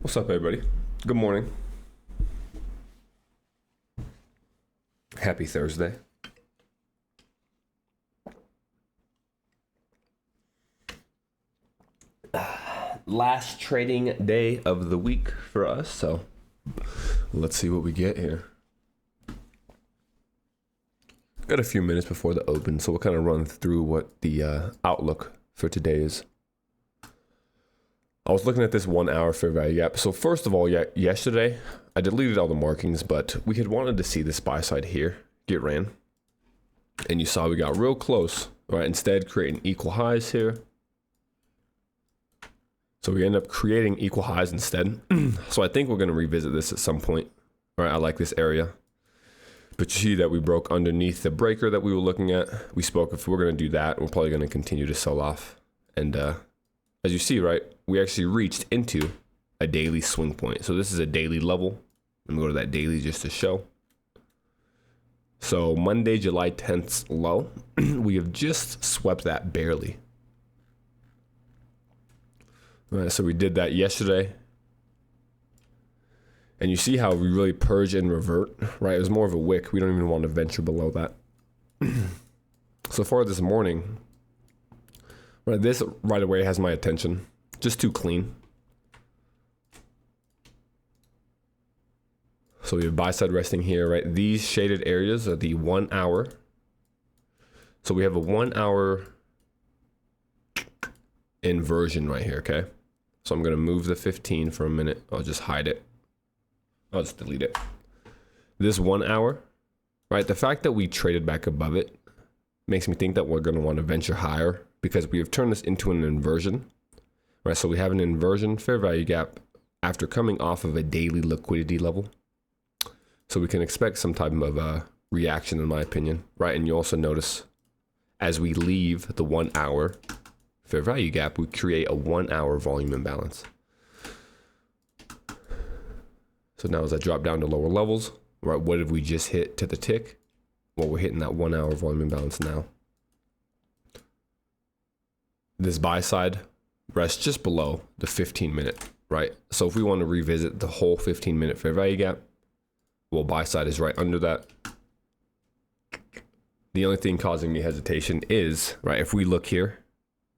What's up, everybody? Good morning. Happy Thursday. Last trading day of the week for us, so let's see what we get here. Got a few minutes before the open, so we'll kind of run through what the outlook for today is. I was looking at this 1 hour fair value gap. So first of all, yesterday I deleted all the markings, but we had wanted to see this buy side here get ran. And you saw we got real close, right? Instead, creating equal highs here. So we end up creating equal highs instead. So I think we're going to revisit this at some point, right? I like this area. But you see that we broke underneath the breaker that we were looking at. We spoke if we're going to do that, we're probably going to continue to sell off. And as you see, right, we actually reached into a daily swing point. So this is a daily level. Let me go to that daily just to show. So Monday, July 10th's low, we have just swept that barely. All right, so we did that yesterday. And you see how we really purge and revert, right? It was more of a wick. We don't even want to venture below that. So far this morning, right, this right away has my attention. Just too clean. So we have buy side resting here, right? These shaded areas are the 1 hour. So we have a 1 hour inversion right here, okay? So I'm gonna move the 15 for a minute. I'll just hide it. I'll just delete it. This 1 hour, right? The fact that we traded back above it makes me think that we're gonna want to venture higher because we have turned this into an inversion, right? So we have an inversion fair value gap after coming off of a daily liquidity level. So we can expect some type of reaction, in my opinion, right? And you also notice as we leave the 1 hour fair value gap, we create a 1 hour volume imbalance. So now as I drop down to lower levels, right, what did we just hit to the tick? Well, we're hitting that 1 hour volume imbalance now. This buy side rests just below the 15-minute, right? So if we want to revisit the whole 15-minute fair value gap, well, buy side is right under that. The only thing causing me hesitation is, right, if we look here,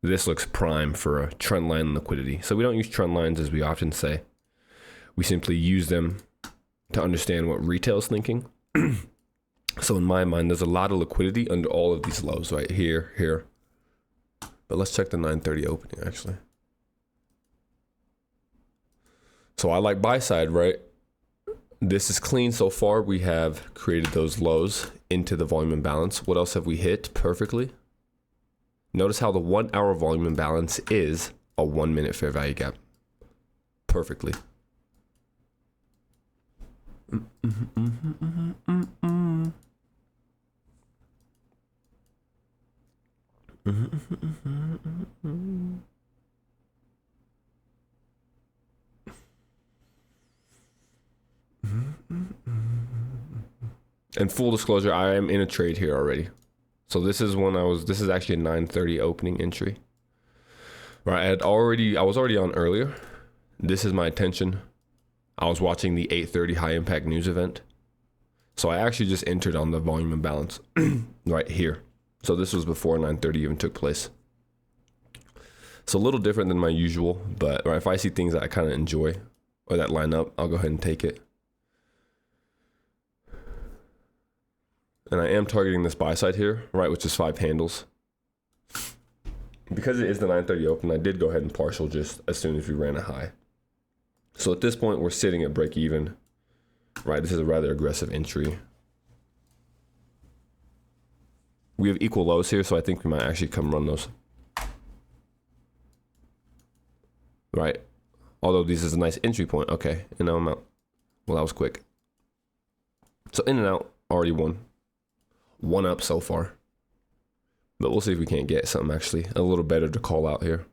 this looks prime for a trend line liquidity. So we don't use trend lines as we often say. We simply use them to understand what retail is thinking. So in my mind, there's a lot of liquidity under all of these lows, right? Here. But let's check the 9:30 opening, actually. So I like buy side, right? This is clean so far. We have created those lows into the volume imbalance. What else have we hit perfectly? Notice how the 1 hour volume imbalance is a 1 minute fair value gap. Perfectly. And full disclosure, I am in a trade here already. So this is this is actually a 9:30 opening entry. Right, I was already on earlier. This is my attention. I was watching the 8:30 high impact news event. So I actually just entered on the volume imbalance right here. So this was before 9:30 even took place. So a little different than my usual, but right, if I see things that I kind of enjoy or that line up, I'll go ahead and take it. And I am targeting this buy side here, right, which is 5 handles. Because it is the 9:30 open, I did go ahead and partial just as soon as we ran a high. So at this point, we're sitting at break even, right? This is a rather aggressive entry. We have equal lows here, so I think we might actually come run those. Right? Although this is a nice entry point. Okay, and now I'm out. Well, that was quick. So in and out, already won. One up so far. But we'll see if we can't get something actually a little better to call out here.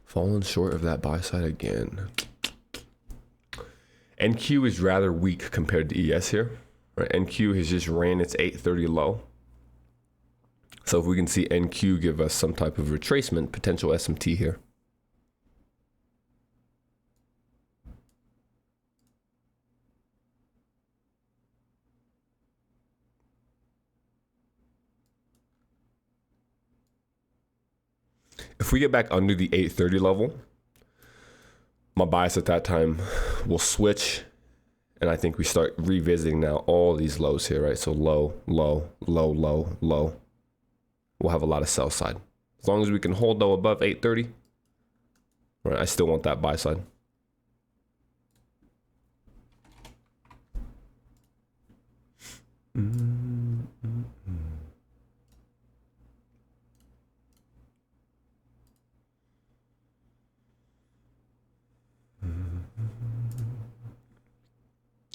Falling short of that buy side again. NQ is rather weak compared to ES here. Right? NQ has just ran its 8:30 low. So if we can see NQ give us some type of retracement, potential SMT here. If we get back under the 830 level, my bias at that time will switch. And I think we start revisiting now all these lows here, right? So low, low, low, low, low. We'll have a lot of sell side. As long as we can hold though above 830, right? I still want that buy side.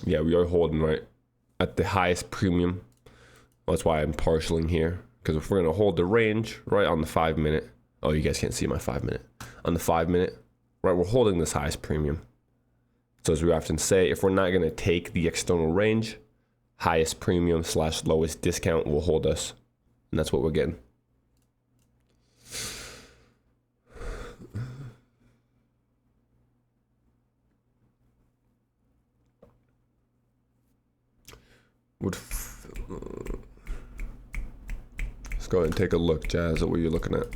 Yeah, we are holding right at the highest premium. That's why I'm partialing here. Because if we're going to hold the range right on the 5 minute. Oh, you guys can't see my 5 minute. On the 5 minute, right, we're holding this highest premium. So as we often say, if we're not going to take the external range, highest premium / lowest discount will hold us. And that's what we're getting. Let's go ahead and take a look, Jazz, at what you're looking at.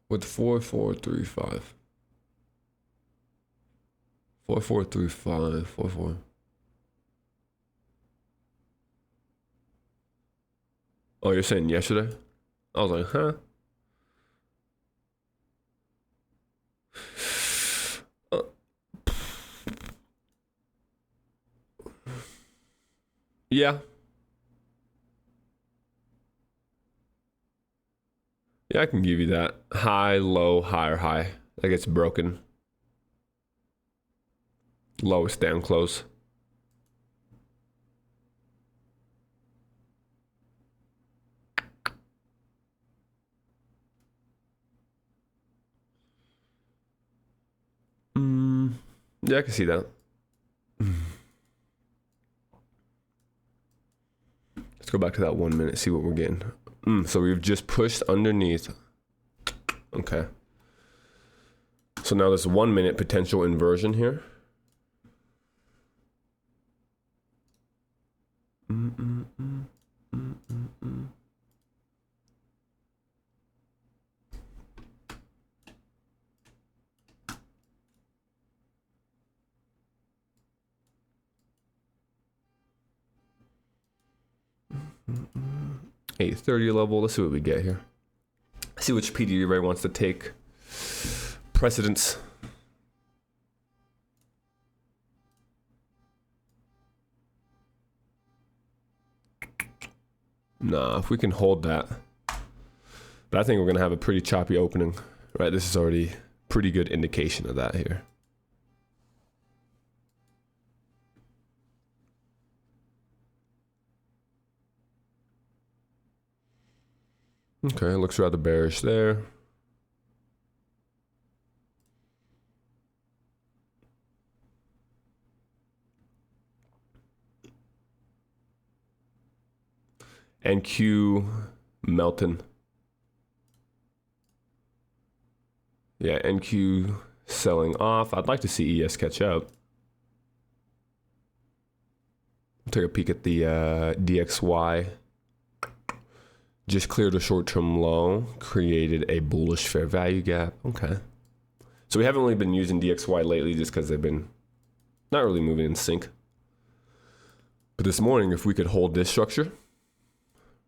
With 4435. 4435, 44. Oh, you're saying yesterday? I was like, huh? Yeah. Yeah, I can give you that. High, low, higher, high. That gets broken. Lowest down close. Yeah, I can see that. Let's go back to that 1 minute, see what we're getting. So we've just pushed underneath. Okay. So now there's 1 minute potential inversion here. $830 level. Let's see what we get here. See which PD Ray wants to take precedence. Nah, if we can hold that. But I think we're going to have a pretty choppy opening, right? This is already pretty good indication of that here. Okay, looks rather bearish there. NQ Melton. Yeah, NQ selling off. I'd like to see ES catch up. Take a peek at the DXY. Just cleared a short-term low, created a bullish fair value gap. Okay. So we haven't really been using DXY lately just because they've been not really moving in sync. But this morning, if we could hold this structure,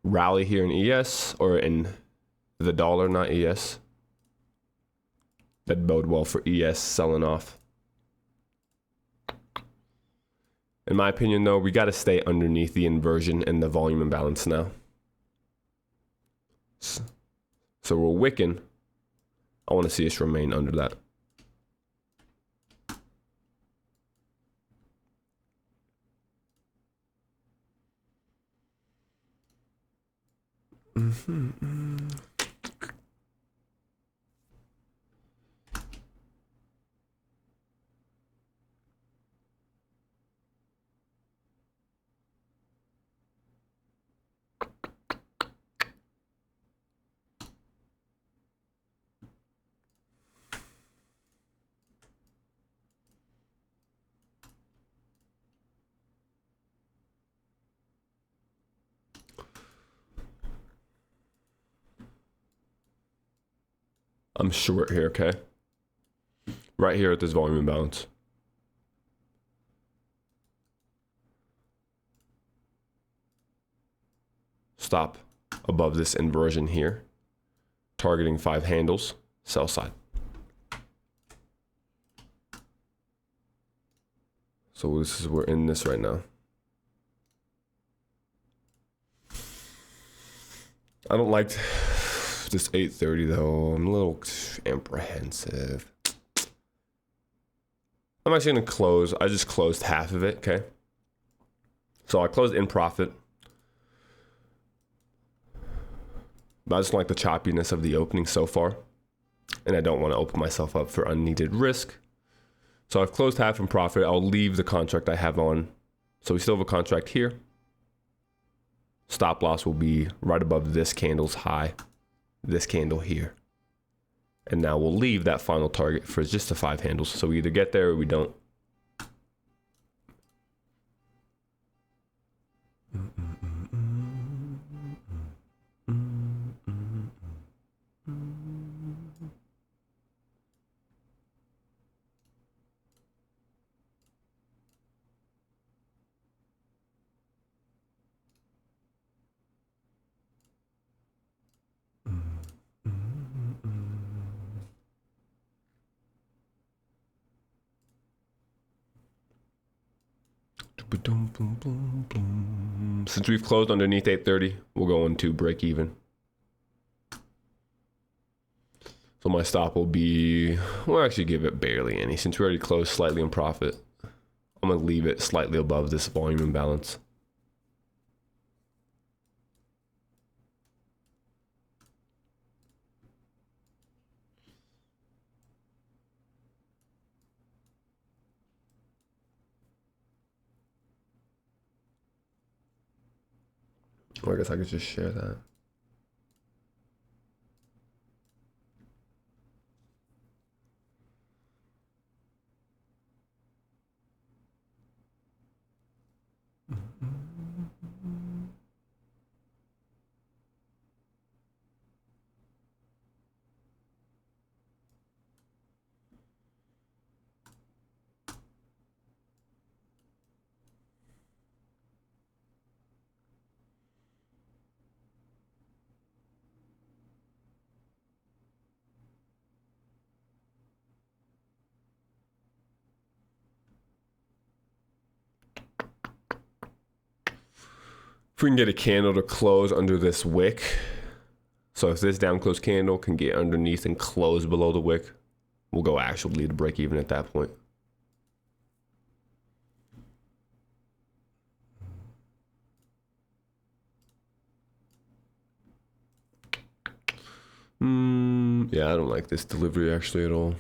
rally here in ES or in the dollar, not ES, that'd bode well for ES selling off. In my opinion, though, we got to stay underneath the inversion and the volume imbalance now. So we're wicking. I want to see us remain under that. I'm short here, okay? Right here at this volume imbalance. Stop above this inversion here. Targeting 5 handles, sell side. So we're in this right now. I don't like this 830 though. I'm a little apprehensive. I'm actually gonna close. I just closed half of it, okay? So I closed in profit. But I just don't like the choppiness of the opening so far. And I don't want to open myself up for unneeded risk. So I've closed half in profit. I'll leave the contract I have on. So we still have a contract here. Stop loss will be right above this candle's high, this candle here. And now we'll leave that final target for just the 5 handles. So we either get there or we don't. Since we've closed underneath 830, we'll go into break even. So my stop will be, we'll actually give it barely any. Since we already closed slightly in profit, I'm gonna leave it slightly above this volume imbalance. Or I guess I could just share that. If we can get a candle to close under this wick, so if this down close candle can get underneath and close below the wick, we'll go actually to break even at that point. Yeah, I don't like this delivery actually at all.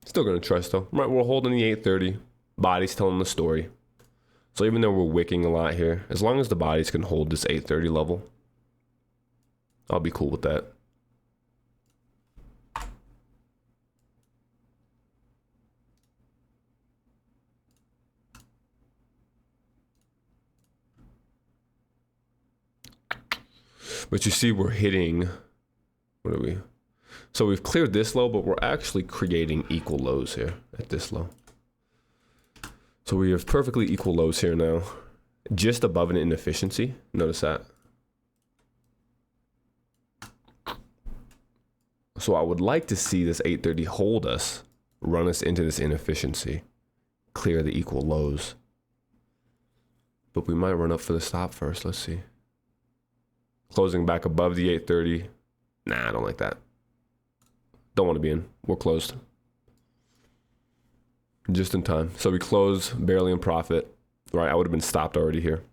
Still gonna trust though. Right, we're holding the 830. Body's telling the story. So even though we're wicking a lot here, as long as the bodies can hold this 830 level, I'll be cool with that. But you see we're hitting, what are we? So we've cleared this low, but we're actually creating equal lows here at this low. So we have perfectly equal lows here now, just above an inefficiency. Notice that. So I would like to see this 830 hold us, run us into this inefficiency, clear the equal lows. But we might run up for the stop first. Let's see. Closing back above the 830. Nah, I don't like that. Don't want to be in. We're closed. Just in time. So we close barely in profit. Right, I would have been stopped already here.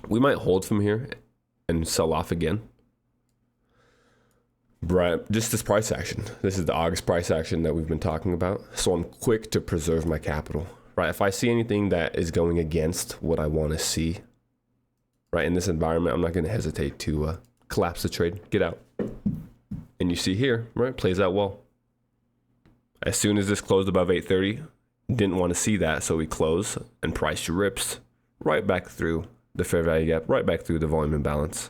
We might hold from here and sell off again. Right, just this price action. This is the August price action that we've been talking about. So I'm quick to preserve my capital. Right, if I see anything that is going against what I want to see, right, in this environment, I'm not going to hesitate to collapse the trade, get out. And you see here, right, plays out well. As soon as this closed above 830, didn't want to see that, so we close and price rips right back through the fair value gap, right back through the volume imbalance.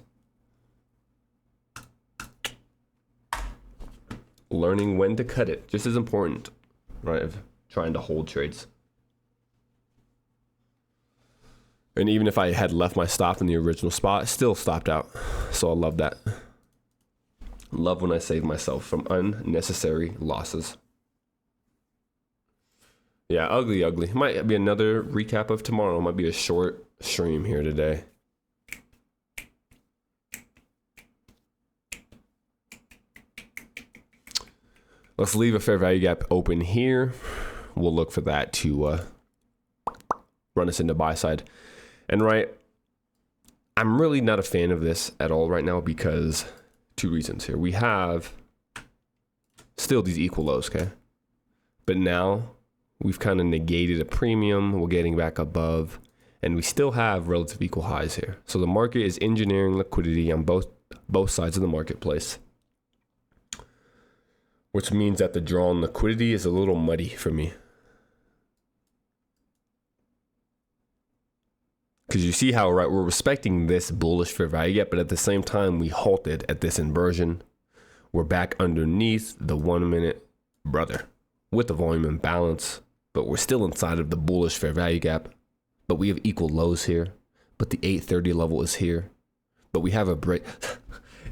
learning when to cut it, just as important, right? Of trying to hold trades. And even if I had left my stop in the original spot, I still stopped out. So I love that. Love when I save myself from unnecessary losses. Yeah, ugly. Might be another recap of tomorrow. Might be a short stream here today. Let's leave a fair value gap open here. We'll look for that to run us into buy side. And right, I'm really not a fan of this at all right now because two reasons here. We have still these equal lows, okay? But now we've kind of negated a premium. We're getting back above, and we still have relative equal highs here. So the market is engineering liquidity on both sides of the marketplace, which means that the draw on liquidity is a little muddy for me. Because you see how, right, we're respecting this bullish fair value gap, but at the same time, we halted at this inversion. We're back underneath the 1 minute brother with the volume imbalance, but we're still inside of the bullish fair value gap. But we have equal lows here, but the 830 level is here. But we have a break.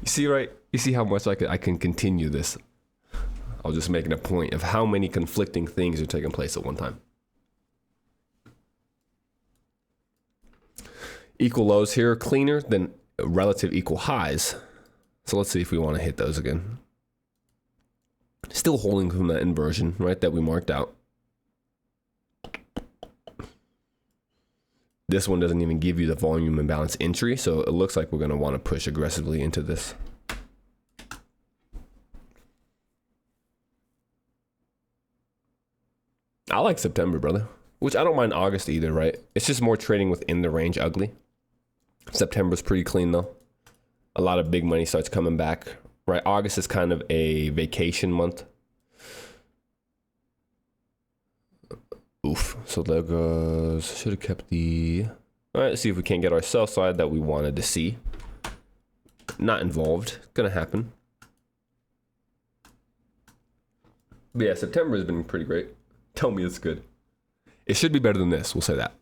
You see, right? You see how much I can continue this. I was just making a point of how many conflicting things are taking place at one time. Equal lows here are cleaner than relative equal highs. So let's see if we want to hit those again. Still holding from that inversion, right, that we marked out. This one doesn't even give you the volume imbalance entry, so it looks like we're going to want to push aggressively into this. I like September, brother, which I don't mind August either, right? It's just more trading within the range ugly. September's pretty clean though. A lot of big money starts coming back, right? August is kind of a vacation month. Oof. So there goes, should have kept the, all right, let's see if we can't get our sell side that we wanted to see. Not involved, gonna happen. But yeah, September has been pretty great. Tell me it's good. It should be better than this, we'll say that.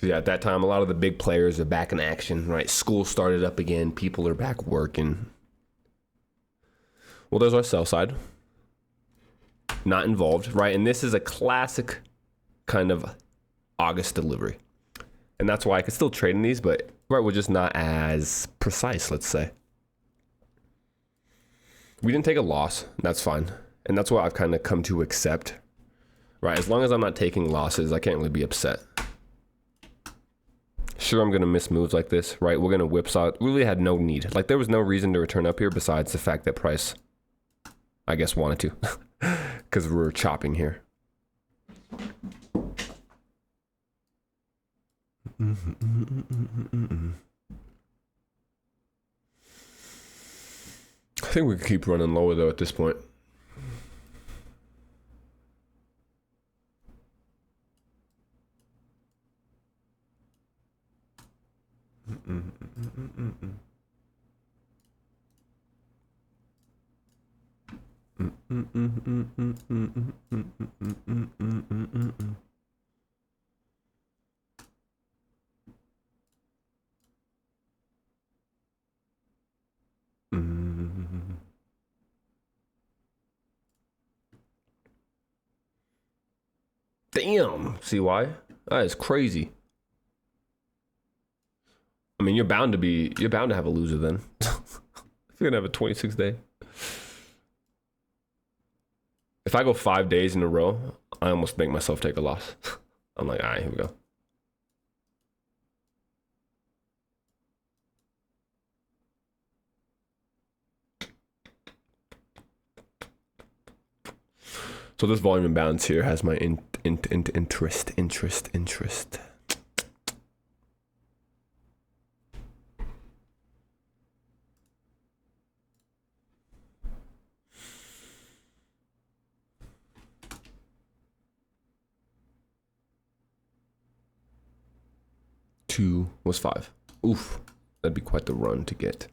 Yeah, at that time, a lot of the big players are back in action, right? School started up again. People are back working. Well, there's our sell side. Not involved, right? And this is a classic kind of August delivery. And that's why I could still trade in these, but right, we're just not as precise, let's say. We didn't take a loss. That's fine. And that's what I've kind of come to accept, right? As long as I'm not taking losses, I can't really be upset. Sure, I'm going to miss moves like this, right? We're going to whipsaw. We really had no need. Like, there was no reason to return up here besides the fact that price, I guess, wanted to. Because we're chopping here. I think we can keep running lower, though, at this point. Damn, see why? That is crazy. I mean, you're bound to have a loser then. If you're gonna have a 26 day. If I go 5 days in a row, I almost make myself take a loss. I'm like, all right, here we go. So this volume imbalance here has my interest. Two was 5. Oof, that'd be quite the run to get.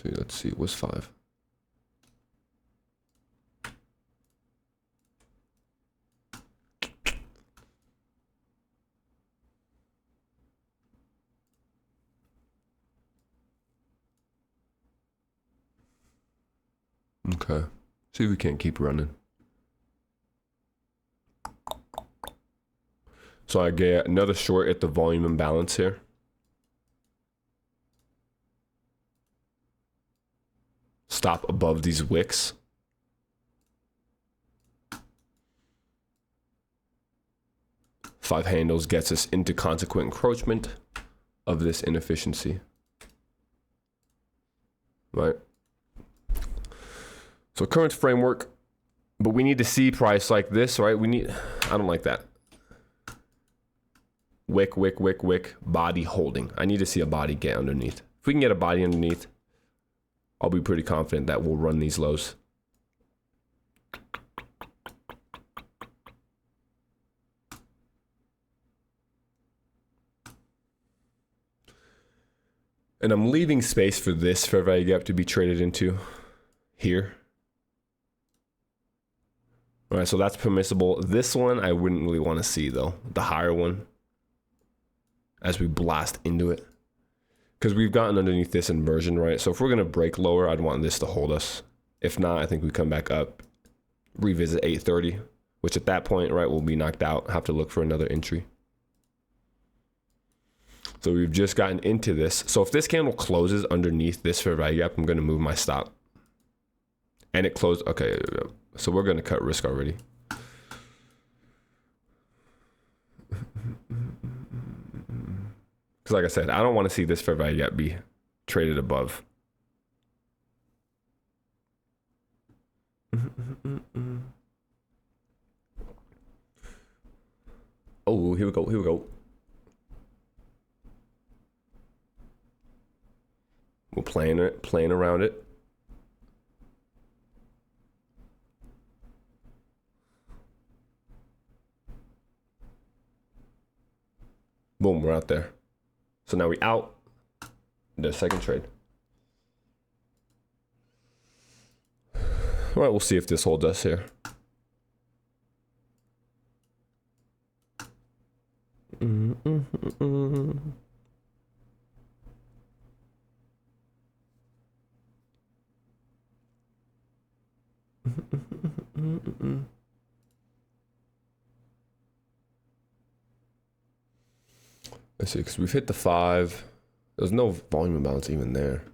Let's see, what's 5? Okay, see if we can't keep running. So I get another short at the volume imbalance here. Stop above these wicks. Five handles gets us into consequent encroachment of this inefficiency. Right? So current framework, but we need to see price like this, right? I don't like that. Wick, wick, wick, wick, body holding. I need to see a body get underneath. If we can get a body underneath, I'll be pretty confident that we'll run these lows. And I'm leaving space for this fair value gap to be traded into here. All right, so that's permissible. This one I wouldn't really want to see though, the higher one, as we blast into it. Because we've gotten underneath this inversion, right? So if we're gonna break lower, I'd want this to hold us. If not, I think we come back up, revisit 830, which at that point, right, we'll be knocked out, have to look for another entry. So we've just gotten into this. So if this candle closes underneath this fair value gap, I'm gonna move my stop. And it closed, okay, so we're gonna cut risk already. Because like I said, I don't want to see this fair value gap be traded above. Oh, here we go, here we go. We're playing around it. Boom, we're out there. So now we out the second trade. All right, we'll see if this holds us here. Let's see, because we've hit the 5. There's no volume imbalance even there.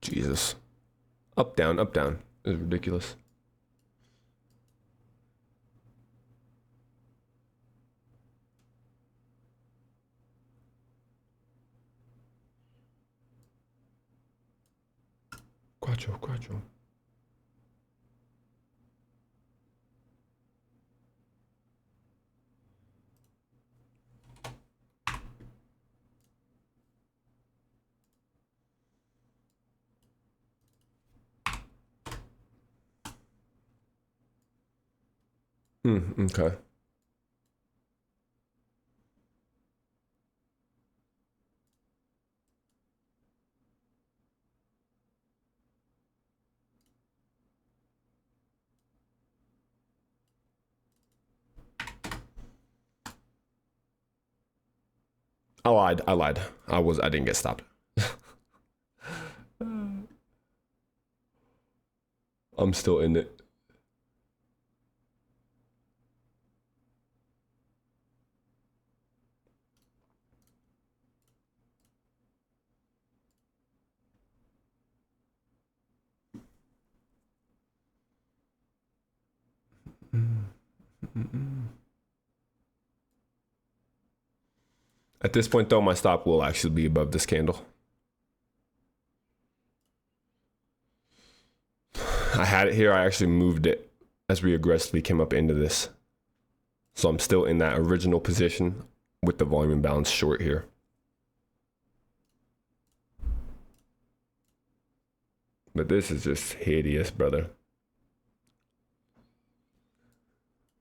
Jesus. Up, down, up, down. This is ridiculous. Quattro, quattro. Okay. I lied. I didn't get stopped. I'm still in it. At this point though, my stop will actually be above this candle. I had it here, I actually moved it as we aggressively came up into this. So I'm still in that original position with the volume imbalance short here. But this is just hideous, brother.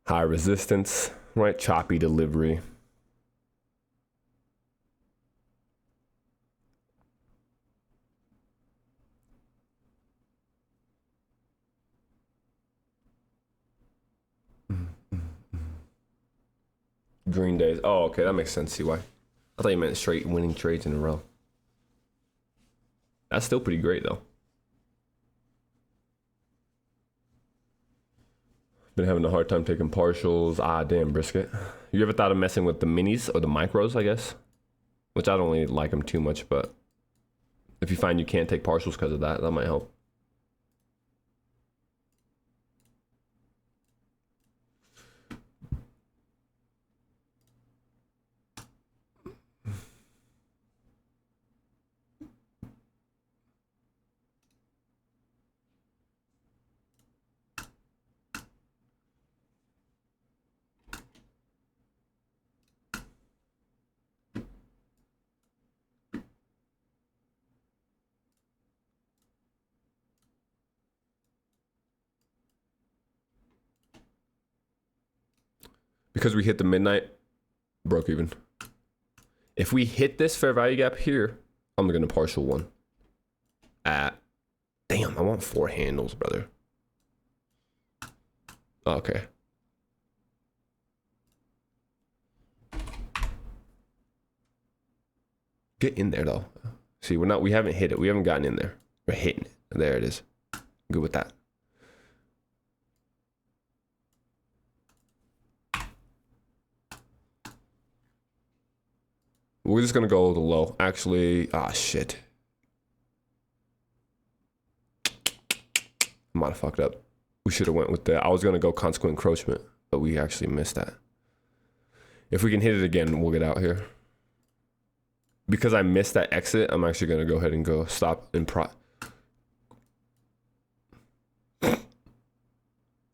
High resistance, right? Choppy delivery. Green days. Oh, okay, that makes sense. See why? I thought you meant straight winning trades in a row. That's still pretty great though. Been having a hard time taking partials. Ah, damn, brisket. You ever thought of messing with the minis or the micros, I guess? Which I don't really like them too much, but if you find you can't take partials because of that, that might help. Because we hit the midnight, broke even. If we hit this fair value gap here, I'm gonna partial one. Damn, I want 4 handles, brother. Okay. Get in there though. See, we haven't hit it. We haven't gotten in there. We're hitting it. There it is. Good with that. We're just gonna go to low. Actually, shit. I might have fucked up. We should have went with that. I was gonna go consequent encroachment, but we actually missed that. If we can hit it again, we'll get out here. Because I missed that exit, I'm actually gonna go ahead and go stop and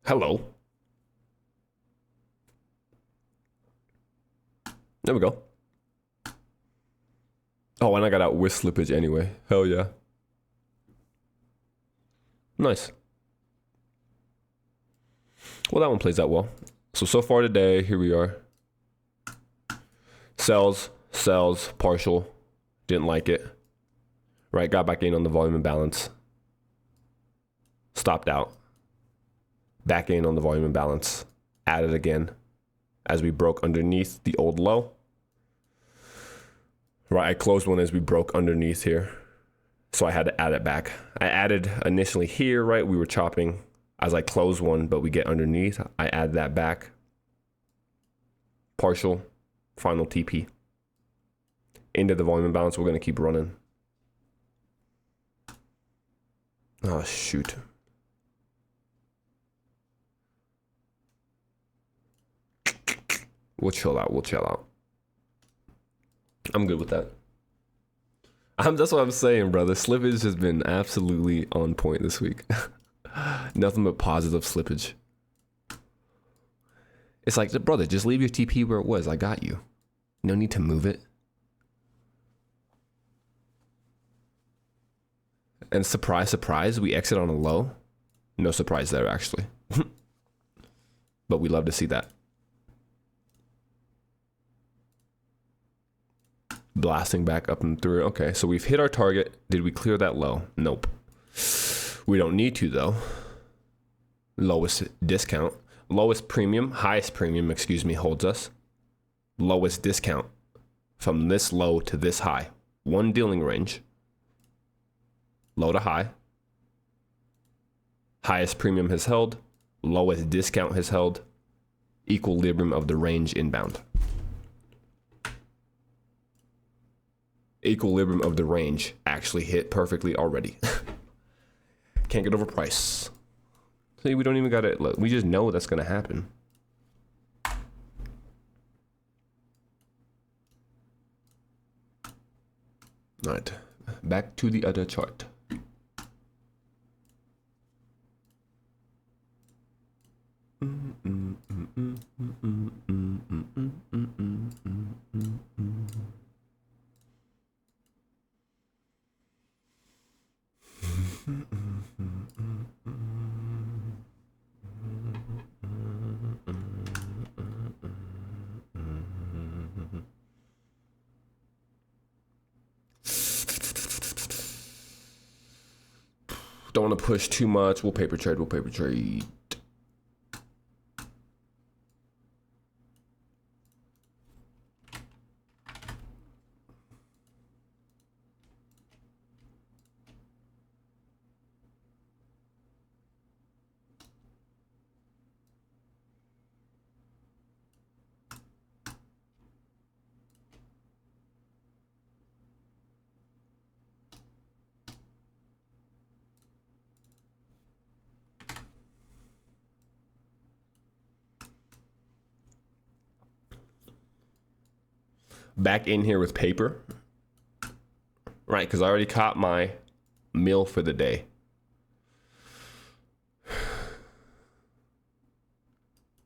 Hello. There we go. Oh, and I got out with slippage anyway. Hell yeah. Nice. Well, that one plays out well. So far today, here we are. Sells, partial. Didn't like it. Right, got back in on the volume imbalance. Stopped out. Back in on the volume imbalance. Added again as we broke underneath the old low. Right, I closed one as we broke underneath here. So I had to add it back. I added initially here, right? We were chopping as I close one, but we get underneath. I add that back. Partial, final TP. Into the volume imbalance, we're gonna keep running. Oh, shoot. We'll chill out. I'm good with that. That's what I'm saying, brother. Slippage has been absolutely on point this week. Nothing but positive slippage. It's like, brother, just leave your TP where it was. I got you. No need to move it. And surprise, surprise, we exit on a low. No surprise there, actually. But we love to see that. Blasting back up and through. Okay, so we've hit our target. Did we clear that low? Nope. We don't need to though. Lowest discount. Highest premium, holds us. Lowest discount from this low to this high. One dealing range. Low to high. Highest premium has held. Lowest discount has held. Equilibrium of the range inbound. Equilibrium of the range actually hit perfectly already. Can't get over price. See, we don't even gotta look. We just know that's gonna happen. All right, back to the other chart. Don't want to push too much. We'll paper trade. We'll paper trade. Back in here with paper, right? Because I already caught my meal for the day.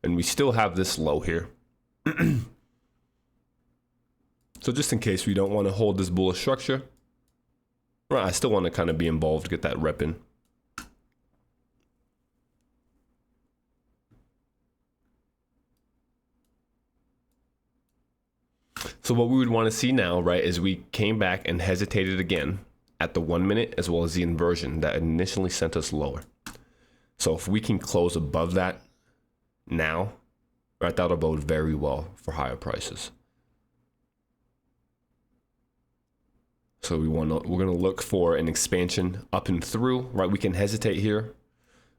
And we still have this low here. So just in case we don't want to hold this bullish structure, right? I still want to kind of be involved, get that rep in. So what we would want to see now, right, is we came back and hesitated again at the 1 minute, as well as the inversion that initially sent us lower. So if we can close above that now, right, that'll bode very well for higher prices. So we're going to look for an expansion up and through, right? We can hesitate here,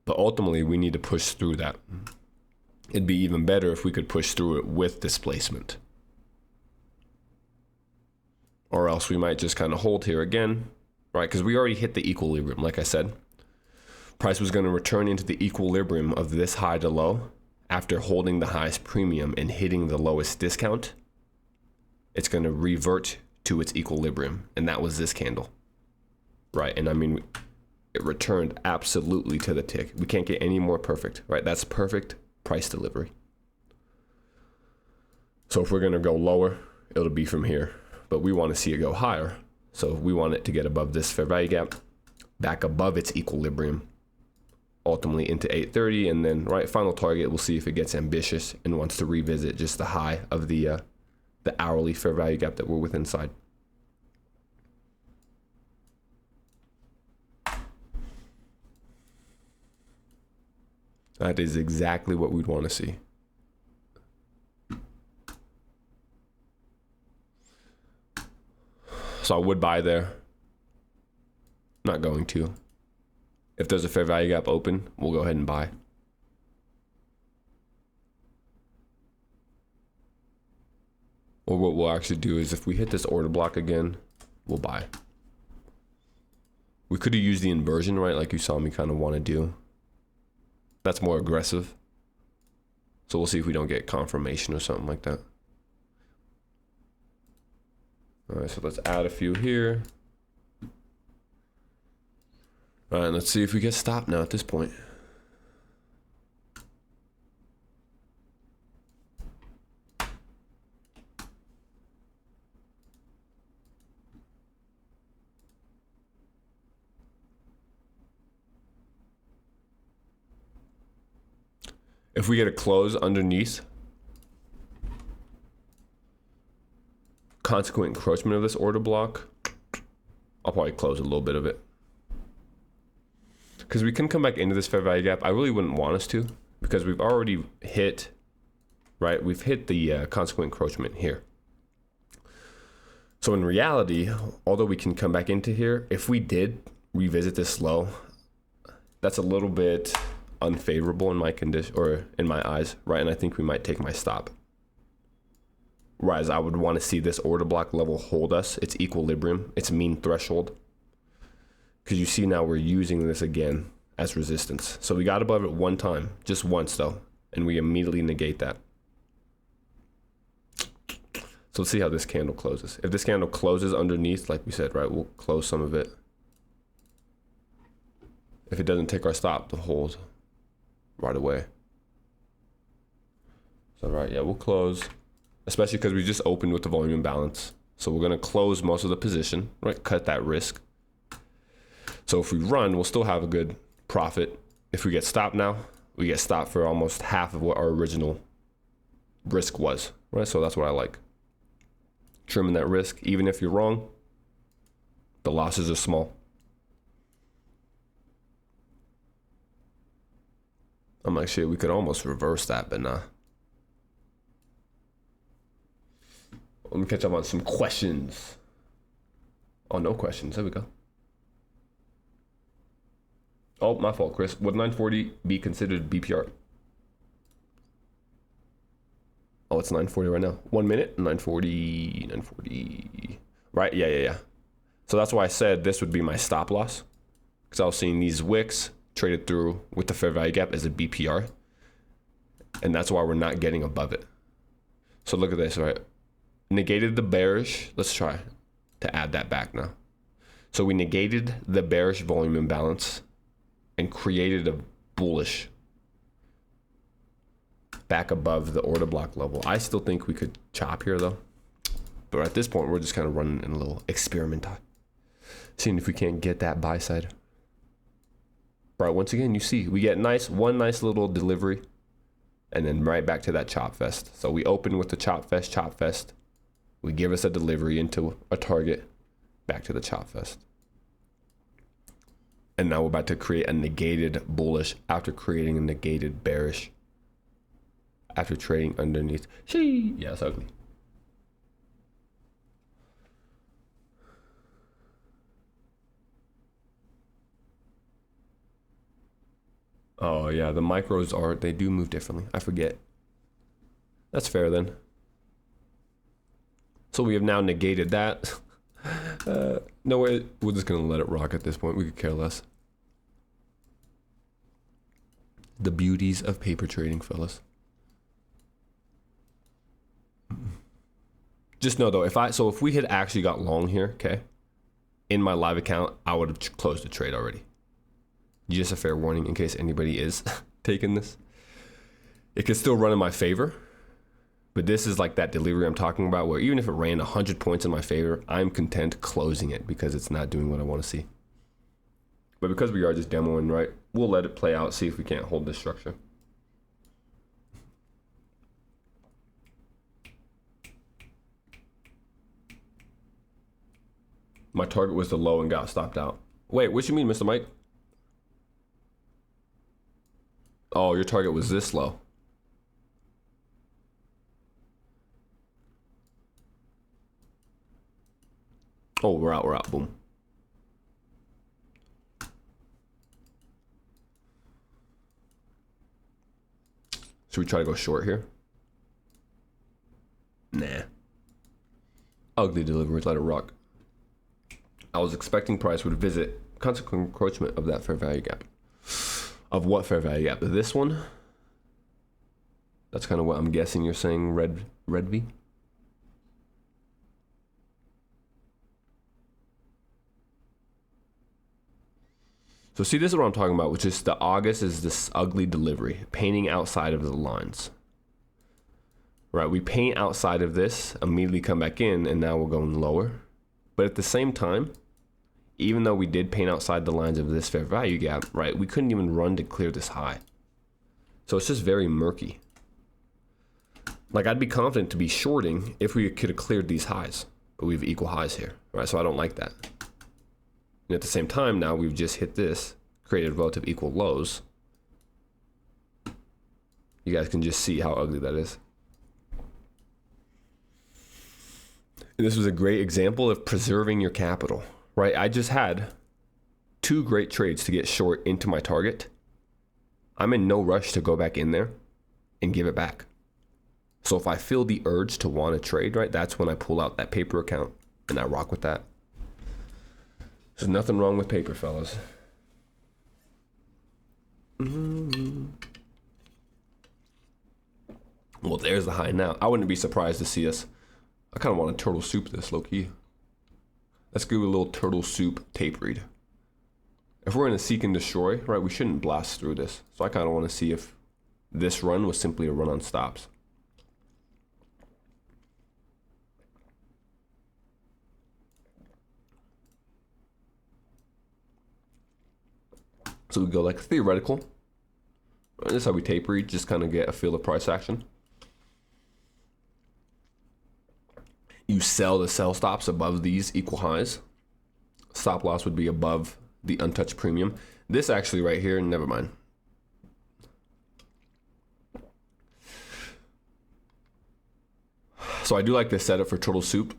but ultimately we need to push through that. It'd be even better if we could push through it with displacement. Or else we might just kind of hold here again, right? Because we already hit the equilibrium, like I said. Price was going to return into the equilibrium of this high to low after holding the highest premium and hitting the lowest discount. It's going to revert to its equilibrium, and that was this candle, right? And I mean, it returned absolutely to the tick. We can't get any more perfect, right? That's perfect price delivery. So if we're going to go lower, it'll be from here. But we want to see it go higher. So we want it to get above this fair value gap, back above its equilibrium, ultimately into 830. And then, right, final target, we'll see if it gets ambitious and wants to revisit just the high of the hourly fair value gap that we're with inside. That is exactly what we'd want to see. So I would buy there. Not going to. If there's a fair value gap open, we'll go ahead and buy. Or what we'll actually do is if we hit this order block again, we'll buy. We could have used the inversion, right? Like you saw me kind of want to do. That's more aggressive. So we'll see if we don't get confirmation or something like that. All right, so let's add a few here. All right, let's see if we get stopped now at this point. If we get a close underneath, consequent encroachment of this order block, I'll probably close a little bit of it. Because we can come back into this fair value gap. I really wouldn't want us to, because we've already hit, right? We've hit the consequent encroachment here. So in reality, although we can come back into here, if we did revisit this low, that's a little bit unfavorable in my condition, or in my eyes, right? And I think we might take my stop. Whereas I would want to see this order block level hold us, its equilibrium, its mean threshold. Because you see now we're using this again as resistance. So we got above it one time, just once though, and we immediately negate that. So let's see how this candle closes. If this candle closes underneath, like we said, right, we'll close some of it. If it doesn't take our stop, to hold right away. So right, yeah, we'll close. Especially because we just opened with the volume imbalance. So we're going to close most of the position, right? Cut that risk. So if we run, we'll still have a good profit. If we get stopped now, we get stopped for almost half of what our original risk was, right? So that's what I like. Trimming that risk, even if you're wrong, the losses are small. I'm like, shit, we could almost reverse that, but nah. Let me catch up on some questions. Oh, no questions. There we go. Oh, my fault, Chris. Would 940 be considered BPR? Oh, it's 940 right now. 1 minute, 940, 940. Right, yeah. So that's why I said this would be my stop loss. Because I was seeing these wicks traded through with the fair value gap as a BPR. And that's why we're not getting above it. So look at this, right? Negated the bearish. Let's try to add that back now. So we negated the bearish volume imbalance and created a bullish back above the order block level. I still think we could chop here though. But at this point, we're just kind of running in a little experiment. Seeing if we can't get that buy side. Right, once again, you see, we get one nice little delivery and then right back to that chop fest. So we open with the chop fest. We give us a delivery into a target, back to the chop fest. And now we're about to create a negated bullish after creating a negated bearish after trading underneath. Yeah, it's ugly. Oh yeah, the micros they do move differently. I forget. That's fair then. So we have now negated that. No way, we're just gonna let it rock at this point. We could care less. The beauties of paper trading, fellas. Just know though, if we had actually got long here, okay, in my live account, I would have closed the trade already. Just a fair warning in case anybody is taking this. It could still run in my favor, but this is like that delivery I'm talking about where even if it ran 100 points in my favor, I'm content closing it because it's not doing what I want to see. But because we are just demoing, right, we'll let it play out, see if we can't hold this structure. My target was the low and got stopped out. Wait, what you mean, Mr. Mike? Oh, your target was this low. Oh, we're out, boom. Should we try to go short here? Nah. Ugly delivery, let it rock. I was expecting price would visit consequent encroachment of that fair value gap. Of what fair value gap? This one? That's kind of what I'm guessing you're saying, red V? So see, this is what I'm talking about, which is the August is this ugly delivery, painting outside of the lines. Right, we paint outside of this, immediately come back in, and now we're going lower. But at the same time, even though we did paint outside the lines of this fair value gap, right, we couldn't even run to clear this high. So it's just very murky. Like I'd be confident to be shorting if we could have cleared these highs, but we have equal highs here, right? So I don't like that. And at the same time, now we've just hit this, created relative equal lows. You guys can just see how ugly that is. And this was a great example of preserving your capital, right? I just had 2 great trades to get short into my target. I'm in no rush to go back in there and give it back. So if I feel the urge to want to trade, right, that's when I pull out that paper account and I rock with that. There's nothing wrong with paper, fellas. Well, there's the high now. I wouldn't be surprised to see us. I kind of want to turtle soup this, low-key. Let's give it a little turtle soup tape read. If we're in a seek and destroy, right, we shouldn't blast through this. So I kind of want to see if this run was simply a run on stops. So we go like theoretical. This is how we tape read, just kind of get a feel of price action. You sell the sell stops above these equal highs. Stop loss would be above the untouched premium. This actually right here, never mind. So I do like this setup for turtle soup.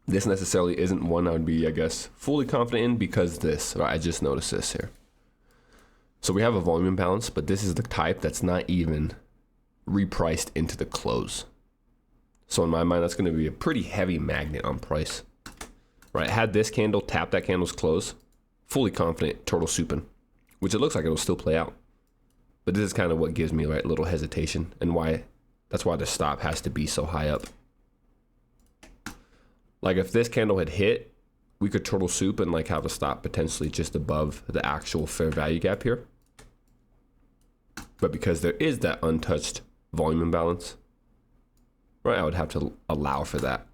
This necessarily isn't one I would be, I guess, fully confident in because this, right? I just noticed this here. So we have a volume imbalance, but this is the type that's not even repriced into the close. So in my mind, that's going to be a pretty heavy magnet on price, right? Had this candle tap that candle's close, fully confident turtle souping, which it looks like it'll still play out. But this is kind of what gives me right little hesitation and why that's why the stop has to be so high up. Like if this candle had hit, we could turtle soup and like have a stop potentially just above the actual fair value gap here. But because there is that untouched volume imbalance, right, I would have to allow for that.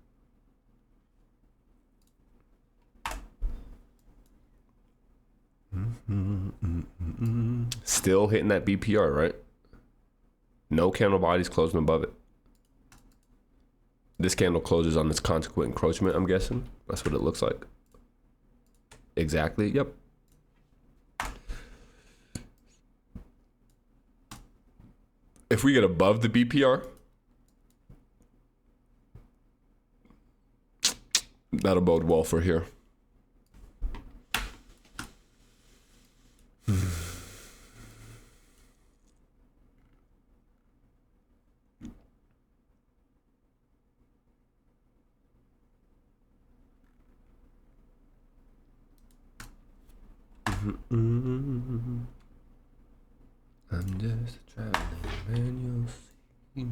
Still hitting that BPR, right? No candle bodies closing above it. This candle closes on this consequent encroachment, I'm guessing. That's what it looks like. Exactly, yep. If we get above the BPR, that'll bode well for here. I'm just a traveling man, you'll see.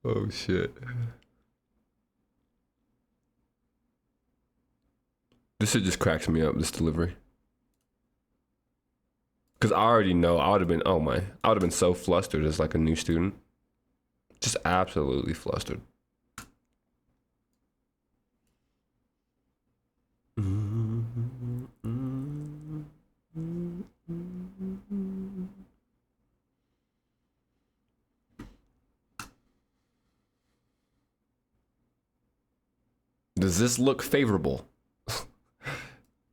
Oh shit. This shit just cracks me up, this delivery. Cause I already know I would have been, I would have been so flustered as like a new student. Just absolutely flustered. Does this look favorable?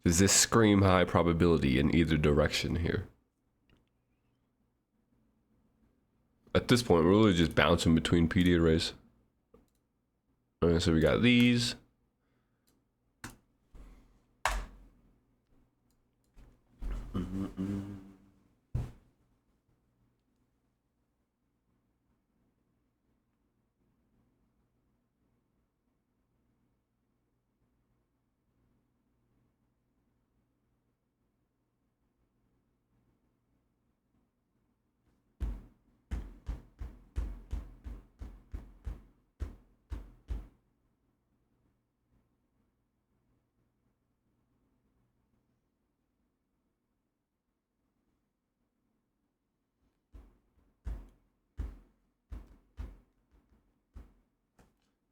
Does this scream high probability in either direction here? At this point, we're really just bouncing between PD arrays. Alright, so we got these.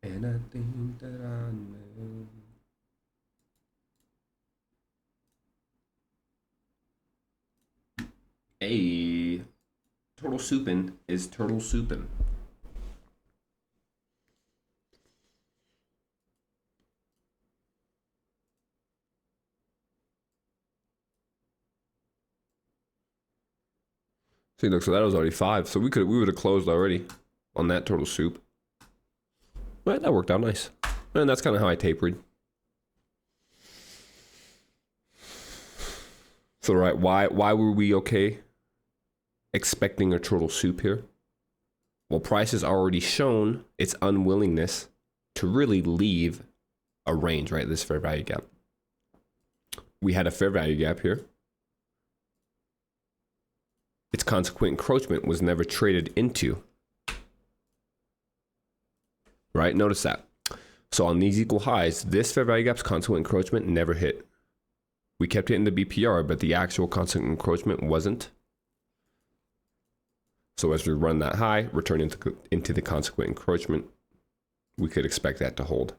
And I think that I know. Hey, turtle soupin' is turtle soupin'. See, look, so that was already 5. So we would have closed already on that turtle soup. Right, that worked out nice. And that's kind of how I tapered. So right, why were we okay expecting a turtle soup here? Well, price has already shown its unwillingness to really leave a range, right? This fair value gap. We had a fair value gap here. Its consequent encroachment was never traded into. Right? Notice that. So on these equal highs, this fair value gap's consequent encroachment never hit. We kept hitting the BPR, but the actual consequent encroachment wasn't. So as we run that high, return into the consequent encroachment, we could expect that to hold.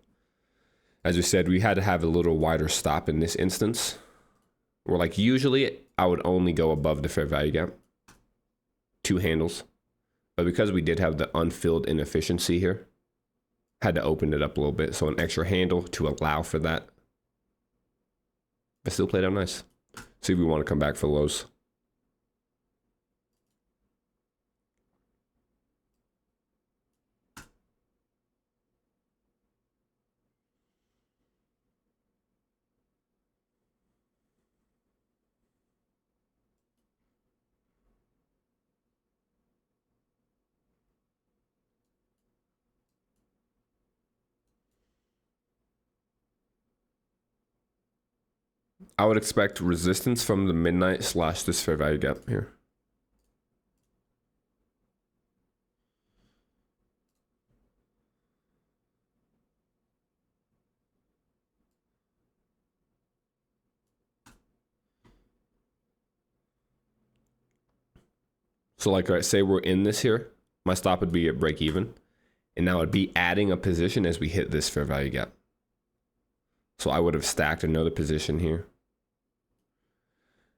As we said, we had to have a little wider stop in this instance. Where like usually I would only go above the fair value gap, 2 handles. But because we did have the unfilled inefficiency here, had to open it up a little bit. So an extra handle to allow for that. But still played out nice. See if we want to come back for lows. I would expect resistance from the midnight / this fair value gap here. So like, all right, say we're in this here, my stop would be at break even. And now I'd be adding a position as we hit this fair value gap. So I would have stacked another position here.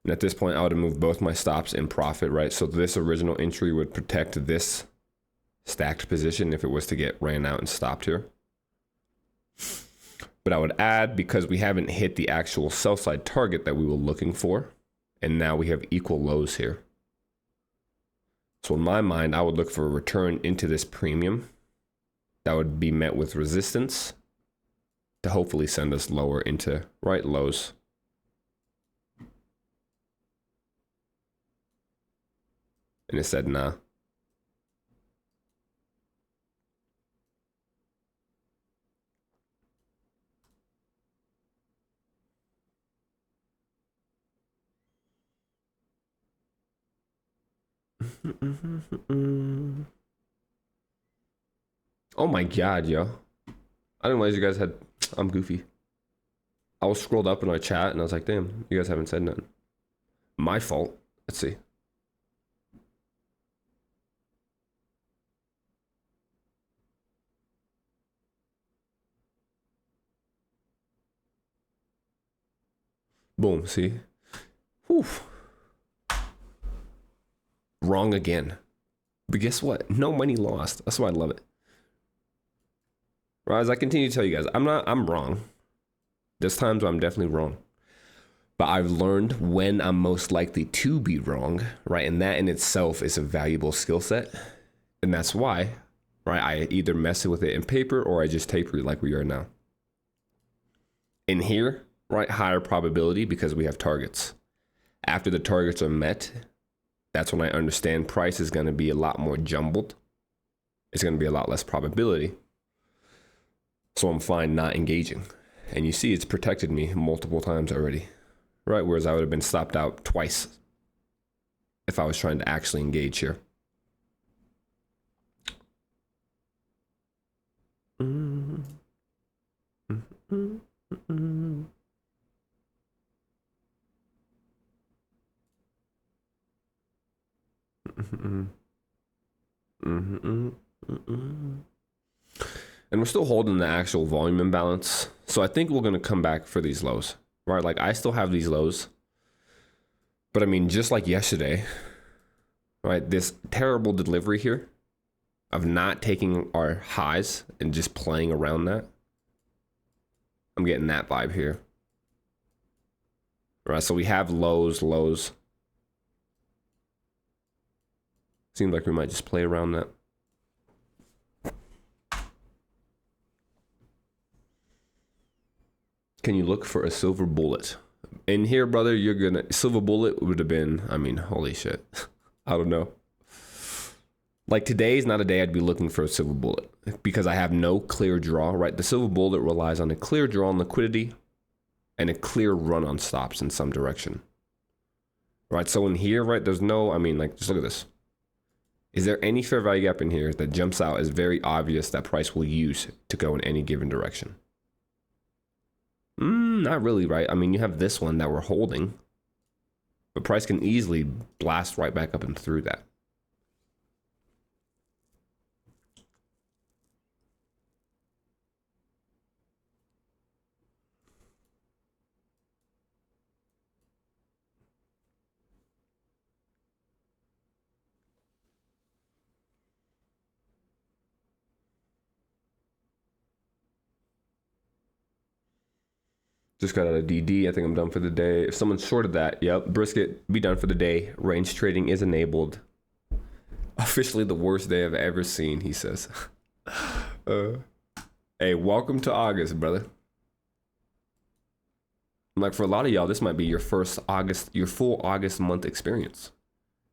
And at this point, I would have moved both my stops in profit, right? So this original entry would protect this stacked position if it was to get ran out and stopped here. But I would add, because we haven't hit the actual sell side target that we were looking for, and now we have equal lows here. So in my mind, I would look for a return into this premium that would be met with resistance to hopefully send us lower into right lows. And it said, nah. Oh my God, yo. I didn't realize you guys had, I'm goofy. I was scrolled up in our chat and I was like, damn, you guys haven't said nothing. My fault. Let's see. Boom, see? Whew. Wrong again. But guess what? No money lost. That's why I love it. Right, as I continue to tell you guys, I'm wrong. There's times where I'm definitely wrong. But I've learned when I'm most likely to be wrong, right? And that in itself is a valuable skill set. And that's why, right, I either mess with it in paper or I just taper it like we are now. In here, right, higher probability because we have targets. After the targets are met, that's when I understand price is going to be a lot more jumbled. It's going to be a lot less probability. So I'm fine not engaging. And you see it's protected me multiple times already, right? Whereas I would have been stopped out twice if I was trying to actually engage here. And we're still holding the actual volume imbalance. So I think we're going to come back for these lows, right? Like I still have these lows. But I mean, just like yesterday, right? This terrible delivery here of not taking our highs and just playing around that. I'm getting that vibe here. Right, so we have lows. Seems like we might just play around that. Can you look for a silver bullet? In here, brother, you're gonna, silver bullet would have been, I mean, holy shit. I don't know. Like today is not a day I'd be looking for a silver bullet because I have no clear draw, right? The silver bullet relies on a clear draw on liquidity and a clear run on stops in some direction. Right, so in here, right, there's no, I mean, like, just look at this. Is there any fair value gap in here that jumps out as very obvious that price will use to go in any given direction? Not really, right? I mean, you have this one that we're holding, but price can easily blast right back up and through that. Just got out of DD. I think I'm done for the day. If someone shorted that, yep, brisket, be done for the day. Range trading is enabled. Officially the worst day I've ever seen, he says. Hey, welcome to August, brother. Like, for a lot of y'all, this might be your first August, your full August month experience.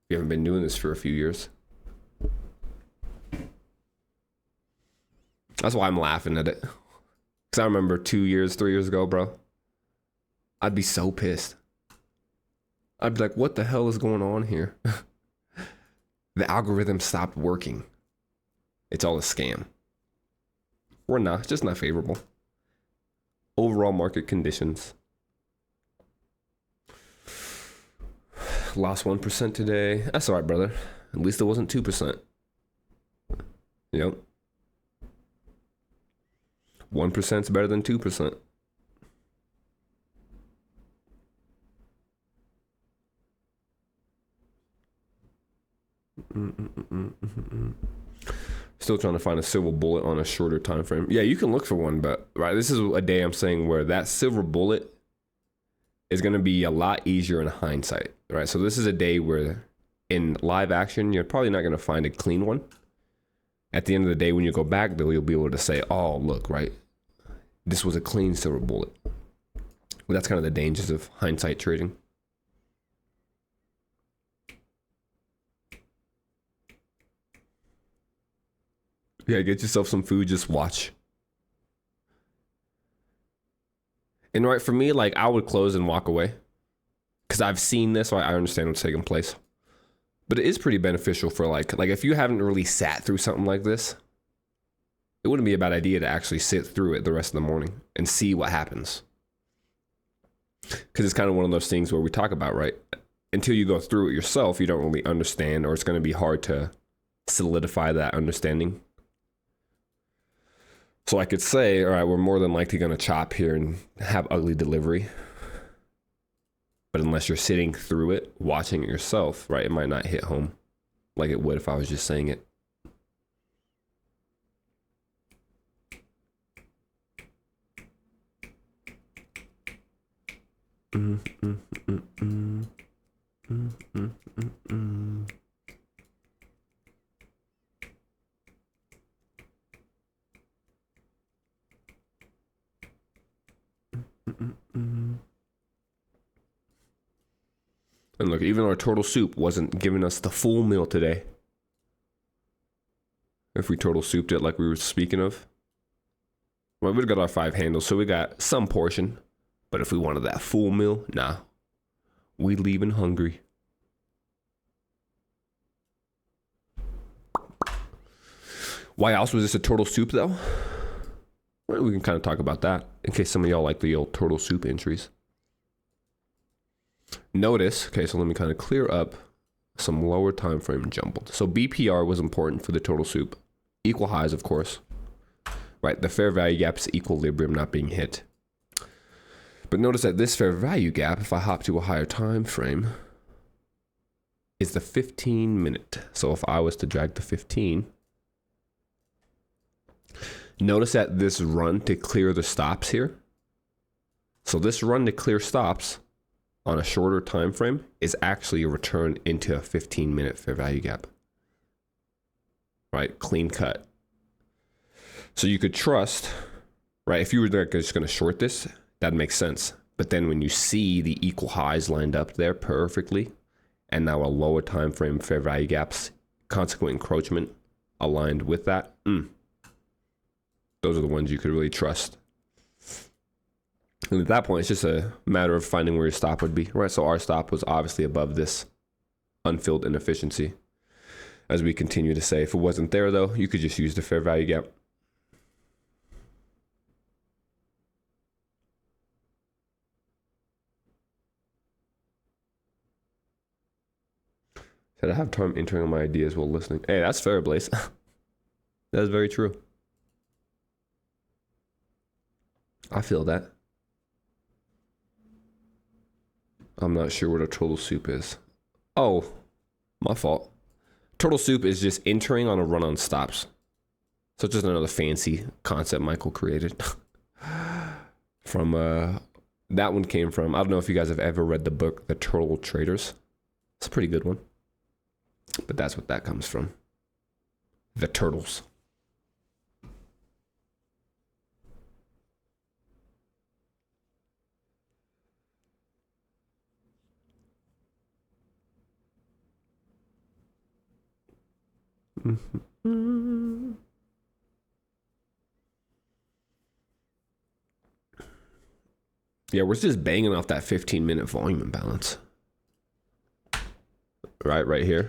If you haven't been doing this for a few years. That's why I'm laughing at it. Because I remember 2 years, 3 years ago, bro, I'd be so pissed. I'd be like, what the hell is going on here? The algorithm stopped working. It's all a scam. Or not, it's just not favorable. Overall market conditions. Lost 1% today. That's all right, brother. At least it wasn't 2%. Yep. 1% is better than 2%. Still trying to find a silver bullet on a shorter time frame. Yeah, you can look for one, but right, this is a day I'm saying where that silver bullet is going to be a lot easier in hindsight, right? So this is a day where in live action, you're probably not going to find a clean one. At the end of the day, when you go back, though, you'll be able to say, oh, look, right, this was a clean silver bullet. But that's kind of the dangers of hindsight trading. Yeah, get yourself some food, just watch. And right, for me, like, I would close and walk away. Because I've seen this, so I understand what's taking place. But it is pretty beneficial for like if you haven't really sat through something like this, it wouldn't be a bad idea to actually sit through it the rest of the morning and see what happens. Because it's kind of one of those things where we talk about, right? Until you go through it yourself, you don't really understand, or it's going to be hard to solidify that understanding. So I could say, all right, we're more than likely going to chop here and have ugly delivery. But unless you're sitting through it, watching it yourself, right, it might not hit home like it would if I was just saying it. And look, even our turtle soup wasn't giving us the full meal today. If we turtle souped it like we were speaking of. Well, we've got our 5 handles, so we got some portion. But if we wanted that full meal, nah. We leaving hungry. Why else was this a turtle soup, though? Well, we can kind of talk about that in case some of y'all like the old turtle soup entries. Notice, okay, so let me kind of clear up some lower time frame jumbled. So BPR was important for the turtle soup. Equal highs, of course. Right, the fair value gap's equilibrium not being hit. But notice that this fair value gap, if I hop to a higher time frame, is the 15-minute. So if I was to drag the 15, notice that this run to clear the stops here. So this run to clear stops on a shorter time frame is actually a return into a 15-minute fair value gap. Right, clean cut. So you could trust, right, if you were just going to short this, that makes sense. But then when you see the equal highs lined up there perfectly, and now a lower time frame fair value gaps, consequent encroachment aligned with that, those are the ones you could really trust. And at that point, it's just a matter of finding where your stop would be, right? So our stop was obviously above this unfilled inefficiency. As we continue to say, if it wasn't there though, you could just use the fair value gap. Said I have time entering my ideas while listening. Hey, that's fair, Blaze. That's very true. I feel that. I'm not sure what a turtle soup is. Oh, my fault. Turtle soup is just entering on a run on stops. So just another fancy concept Michael created. From that one came from, I don't know if you guys have ever read the book The Turtle Traders. It's a pretty good one. But that's what that comes from. The turtles. Yeah, we're just banging off that 15-minute volume imbalance. Right here.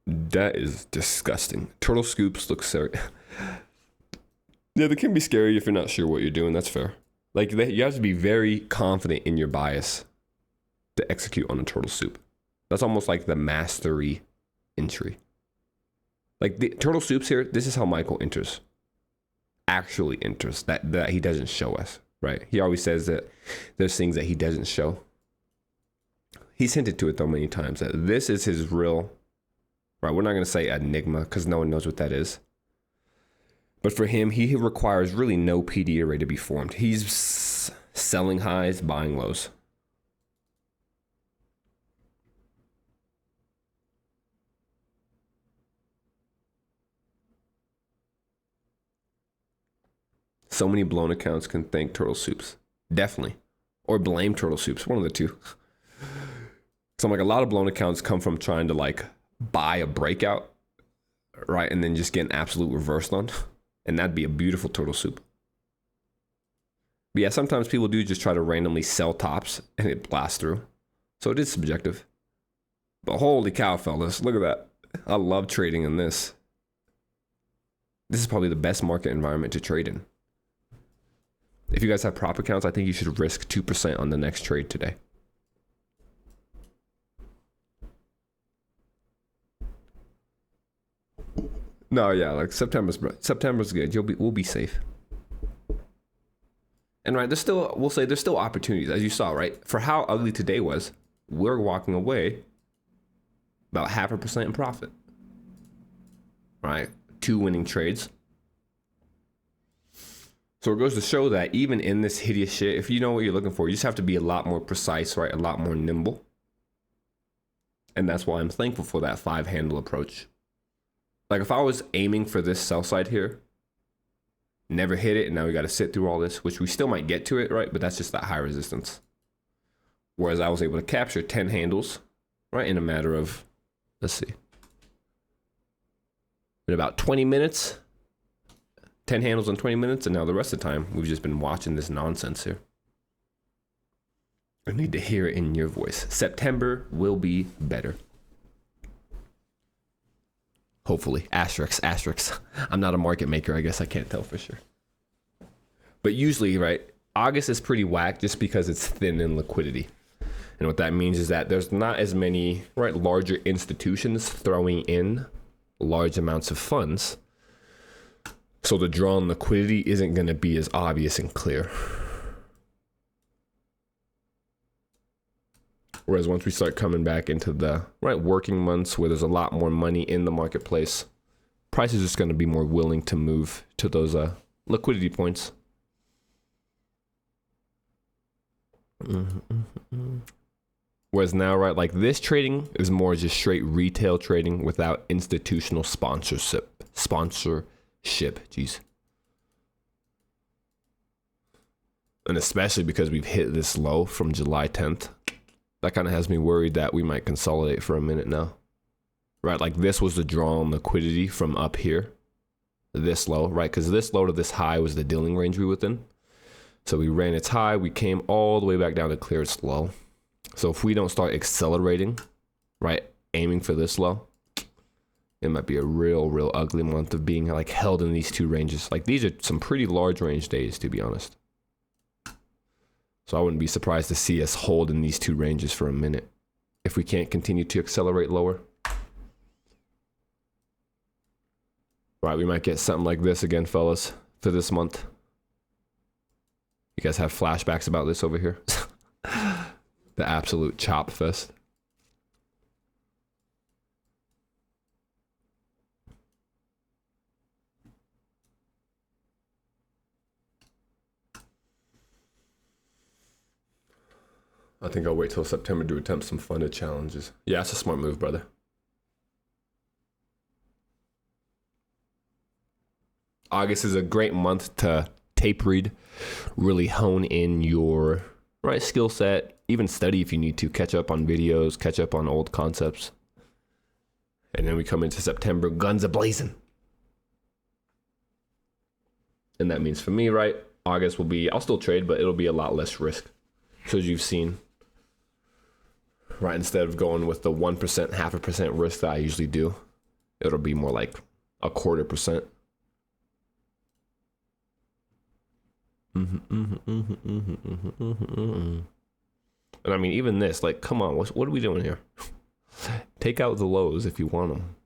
That is disgusting. Turtle scoops look scary. Yeah, they can be scary if you're not sure what you're doing. That's fair. Like, you have to be very confident in your bias to execute on a turtle soup. That's almost like the mastery entry. Like the turtle soups here, this is how Michael enters. Actually enters. That he doesn't show us, right? He always says that there's things that he doesn't show. He's hinted to it though many times that this is his real, right? We're not going to say enigma because no one knows what that is. But for him, he requires really no PD array to be formed. He's selling highs, buying lows. So many blown accounts can thank turtle soups. Definitely. Or blame turtle soups. One of the two. So I'm like, a lot of blown accounts come from trying to like buy a breakout, right? And then just get an absolute reversed on. And that'd be a beautiful turtle soup. But yeah, sometimes people do just try to randomly sell tops and it blasts through. So it is subjective. But holy cow, fellas, look at that. I love trading in this. This is probably the best market environment to trade in. If you guys have prop accounts, I think you should risk 2% on the next trade today. No, yeah, like September's good. We'll be safe. And right, we'll say there's still opportunities, as you saw, right? For how ugly today was, we're walking away about 0.5% in profit. Right? 2 winning trades. So it goes to show that even in this hideous shit, if you know what you're looking for, you just have to be a lot more precise, right? A lot more nimble. And that's why I'm thankful for that 5-handle approach. Like if I was aiming for this sell side here, never hit it, and now we got to sit through all this, which we still might get to it, right? But that's just that high resistance. Whereas I was able to capture 10 handles, right? In a matter of, let's see, in about 20 minutes, 10 handles in 20 minutes. And now the rest of the time, we've just been watching this nonsense here. I need to hear it in your voice. September will be better. Hopefully. Asterisks. I'm not a market maker. I guess I can't tell for sure. But usually, right, August is pretty whack just because it's thin in liquidity. And what that means is that there's not as many, right, larger institutions throwing in large amounts of funds. So the draw on liquidity isn't going to be as obvious and clear. Whereas once we start coming back into the right working months where there's a lot more money in the marketplace, price is just going to be more willing to move to those liquidity points. Whereas now, right, like this trading is more just straight retail trading without institutional sponsorship. Jeez. And especially because we've hit this low from July 10th. that kind of has me worried that we might consolidate for a minute now, right? Like this was the draw on liquidity from up here, this low, right? Because this low to this high was the dealing range we were within. So we ran its high, we came all the way back down to clear its low. So if we don't start accelerating, right, aiming for this low, it might be a real ugly month of being like held in these two ranges. Like these are some pretty large range days, to be honest. So I wouldn't be surprised to see us hold in these two ranges for a minute if we can't continue to accelerate lower. Right, we might get something like this again, fellas, for this month. You guys have flashbacks about this over here? The absolute chop fest. I think I'll wait till September to attempt some funded challenges. Yeah, it's a smart move, brother. August is a great month to tape read, really hone in your right skill set, even study if you need to, catch up on videos, catch up on old concepts. And then we come into September, guns a-blazing. And that means for me, right, August will be, I'll still trade, but it'll be a lot less risk. So as you've seen, right, instead of going with the 1%, 0.5% risk that I usually do, it'll be more like 0.25%. And I mean, even this, like, come on, what are we doing here? Take out the lows if you want them.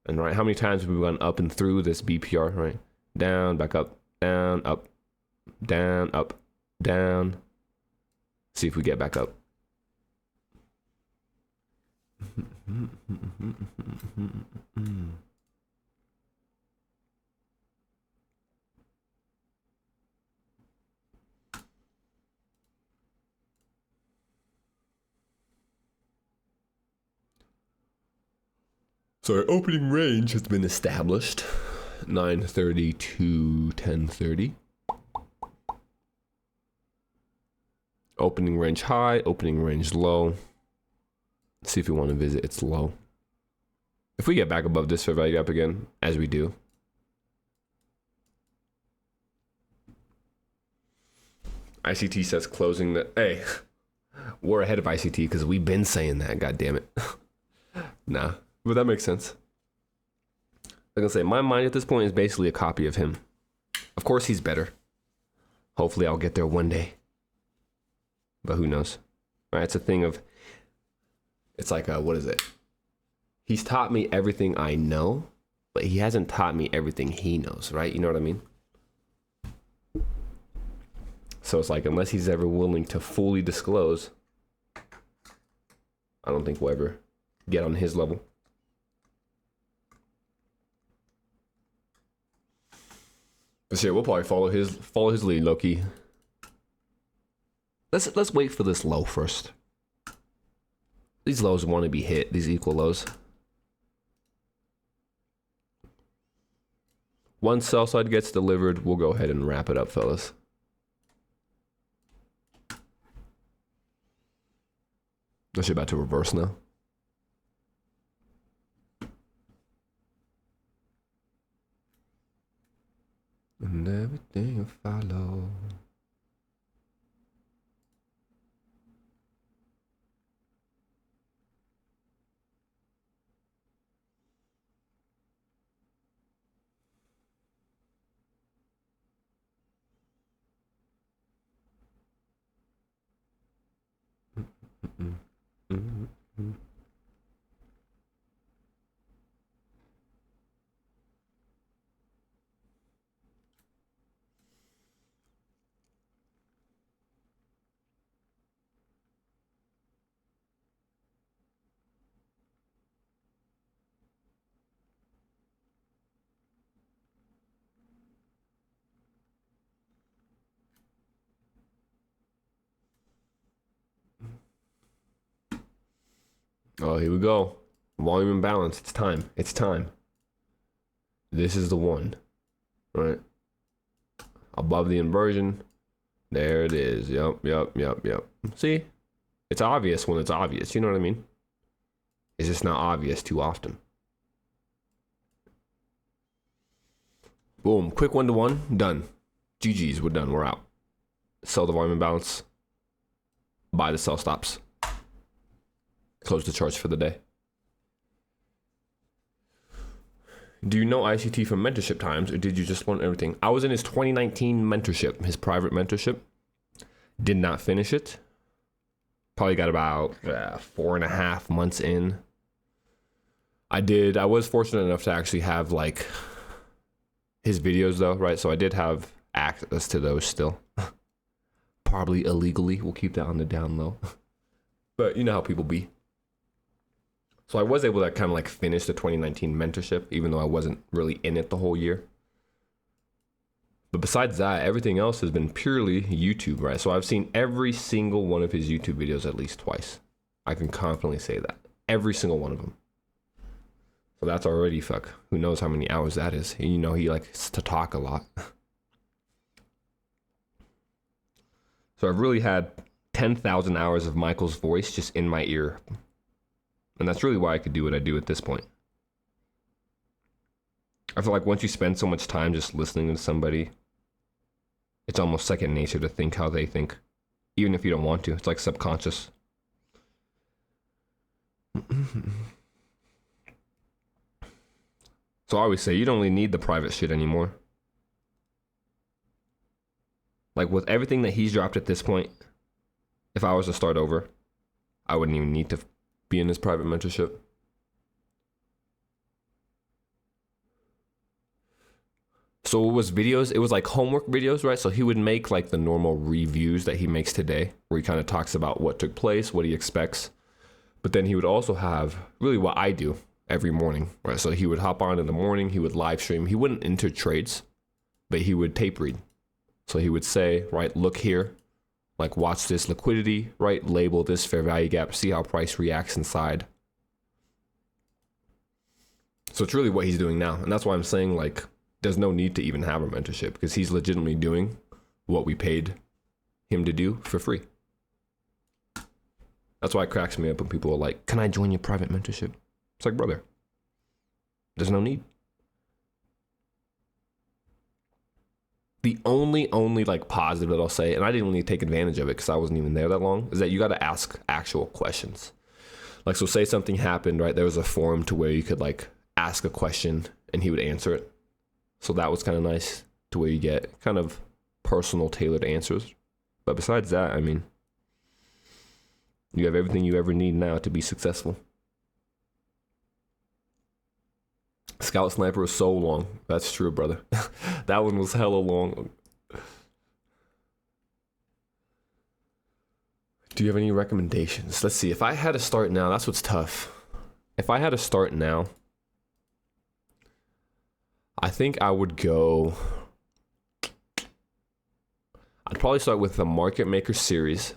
And right, how many times have we gone up and through this BPR, right? Down, back up, down, up, down, up, down. See if we get back up. So our opening range has been established, 9:30 to 10:30. Opening range high, opening range low. Let's see if we want to visit its low. If we get back above this fair value gap again, as we do, ICT says closing the, hey, we're ahead of ICT because we've been saying that, god damn it. Nah. But that makes sense. Like I say, my mind at this point is basically a copy of him. Of course, he's better. Hopefully, I'll get there one day. But who knows? Right? It's a thing of, it's like, what is it? He's taught me everything I know, but he hasn't taught me everything he knows, right? You know what I mean? So it's like, unless he's ever willing to fully disclose, I don't think we'll ever get on his level. But shit, we'll probably follow his lead, Loki. Let's wait for this low first. These lows want to be hit, these equal lows. Once sell side gets delivered, we'll go ahead and wrap it up, fellas. This shit about to reverse now. And everything will follow. Oh, here we go. Volume and balance. It's time. It's time. This is the one, right? Above the inversion, There it is. Yep. See, it's obvious when it's obvious. You know what I mean? It's just not obvious too often. Boom. Quick 1-to-1. Done. GG's. We're done. We're out. Sell the volume imbalance. Buy the sell stops. Close the charts for the day. Do you know ICT from mentorship times, or did you just learn everything? I was in his 2019 mentorship, his private mentorship. Did not finish it. Probably got about 4.5 months in. I was fortunate enough to actually have like his videos though, right? So I did have access to those still. Probably illegally. We'll keep that on the down low. But you know how people be. So I was able to kind of like finish the 2019 mentorship, even though I wasn't really in it the whole year. But besides that, everything else has been purely YouTube, right? So I've seen every single one of his YouTube videos at least twice. I can confidently say that. Every single one of them. So that's already who knows how many hours that is. And you know, he likes to talk a lot. So I've really had 10,000 hours of Michael's voice just in my ear. And that's really why I could do what I do at this point. I feel like once you spend so much time just listening to somebody, it's almost second nature to think how they think. Even if you don't want to. It's like subconscious. So I always say, you don't really need the private shit anymore. Like with everything that he's dropped at this point, if I was to start over, I wouldn't even need to be in his private mentorship. So it was videos, it was like homework videos, right? So he would make like the normal reviews that he makes today, where he kind of talks about what took place, what he expects. But then he would also have really what I do every morning, right? So he would hop on in the morning, he would live stream. He wouldn't enter trades, but he would tape read. So he would say, right, look here, like watch this liquidity, right? Label this fair value gap, see how price reacts inside. So it's really what he's doing now. And that's why I'm saying like, there's no need to even have a mentorship because he's legitimately doing what we paid him to do for free. That's why it cracks me up when people are like, can I join your private mentorship? It's like, brother, there's no need. The only like positive that I'll say, and I didn't really take advantage of it because I wasn't even there that long, is that you got to ask actual questions. Like, so say something happened, right? There was a forum to where you could like ask a question and he would answer it. So that was kind of nice to where you get kind of personal tailored answers. But besides that, I mean, you have everything you ever need now to be successful. Scout Sniper was so long. That's true, brother. That one was hella long. Do you have any recommendations? Let's see. If I had to start now, that's what's tough. If I had to start now, I think I would go. I'd probably start with the Market Maker series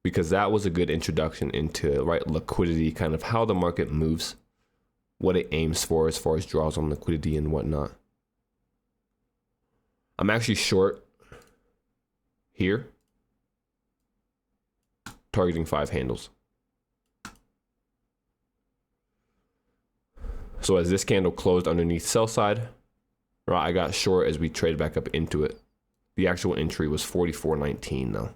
because that was a good introduction into, right, liquidity, kind of how the market moves, what it aims for as far as draws on liquidity and whatnot. I'm actually short here, targeting 5 handles. So as this candle closed underneath sell side, right, I got short as we trade back up into it. The actual entry was 44.19 though.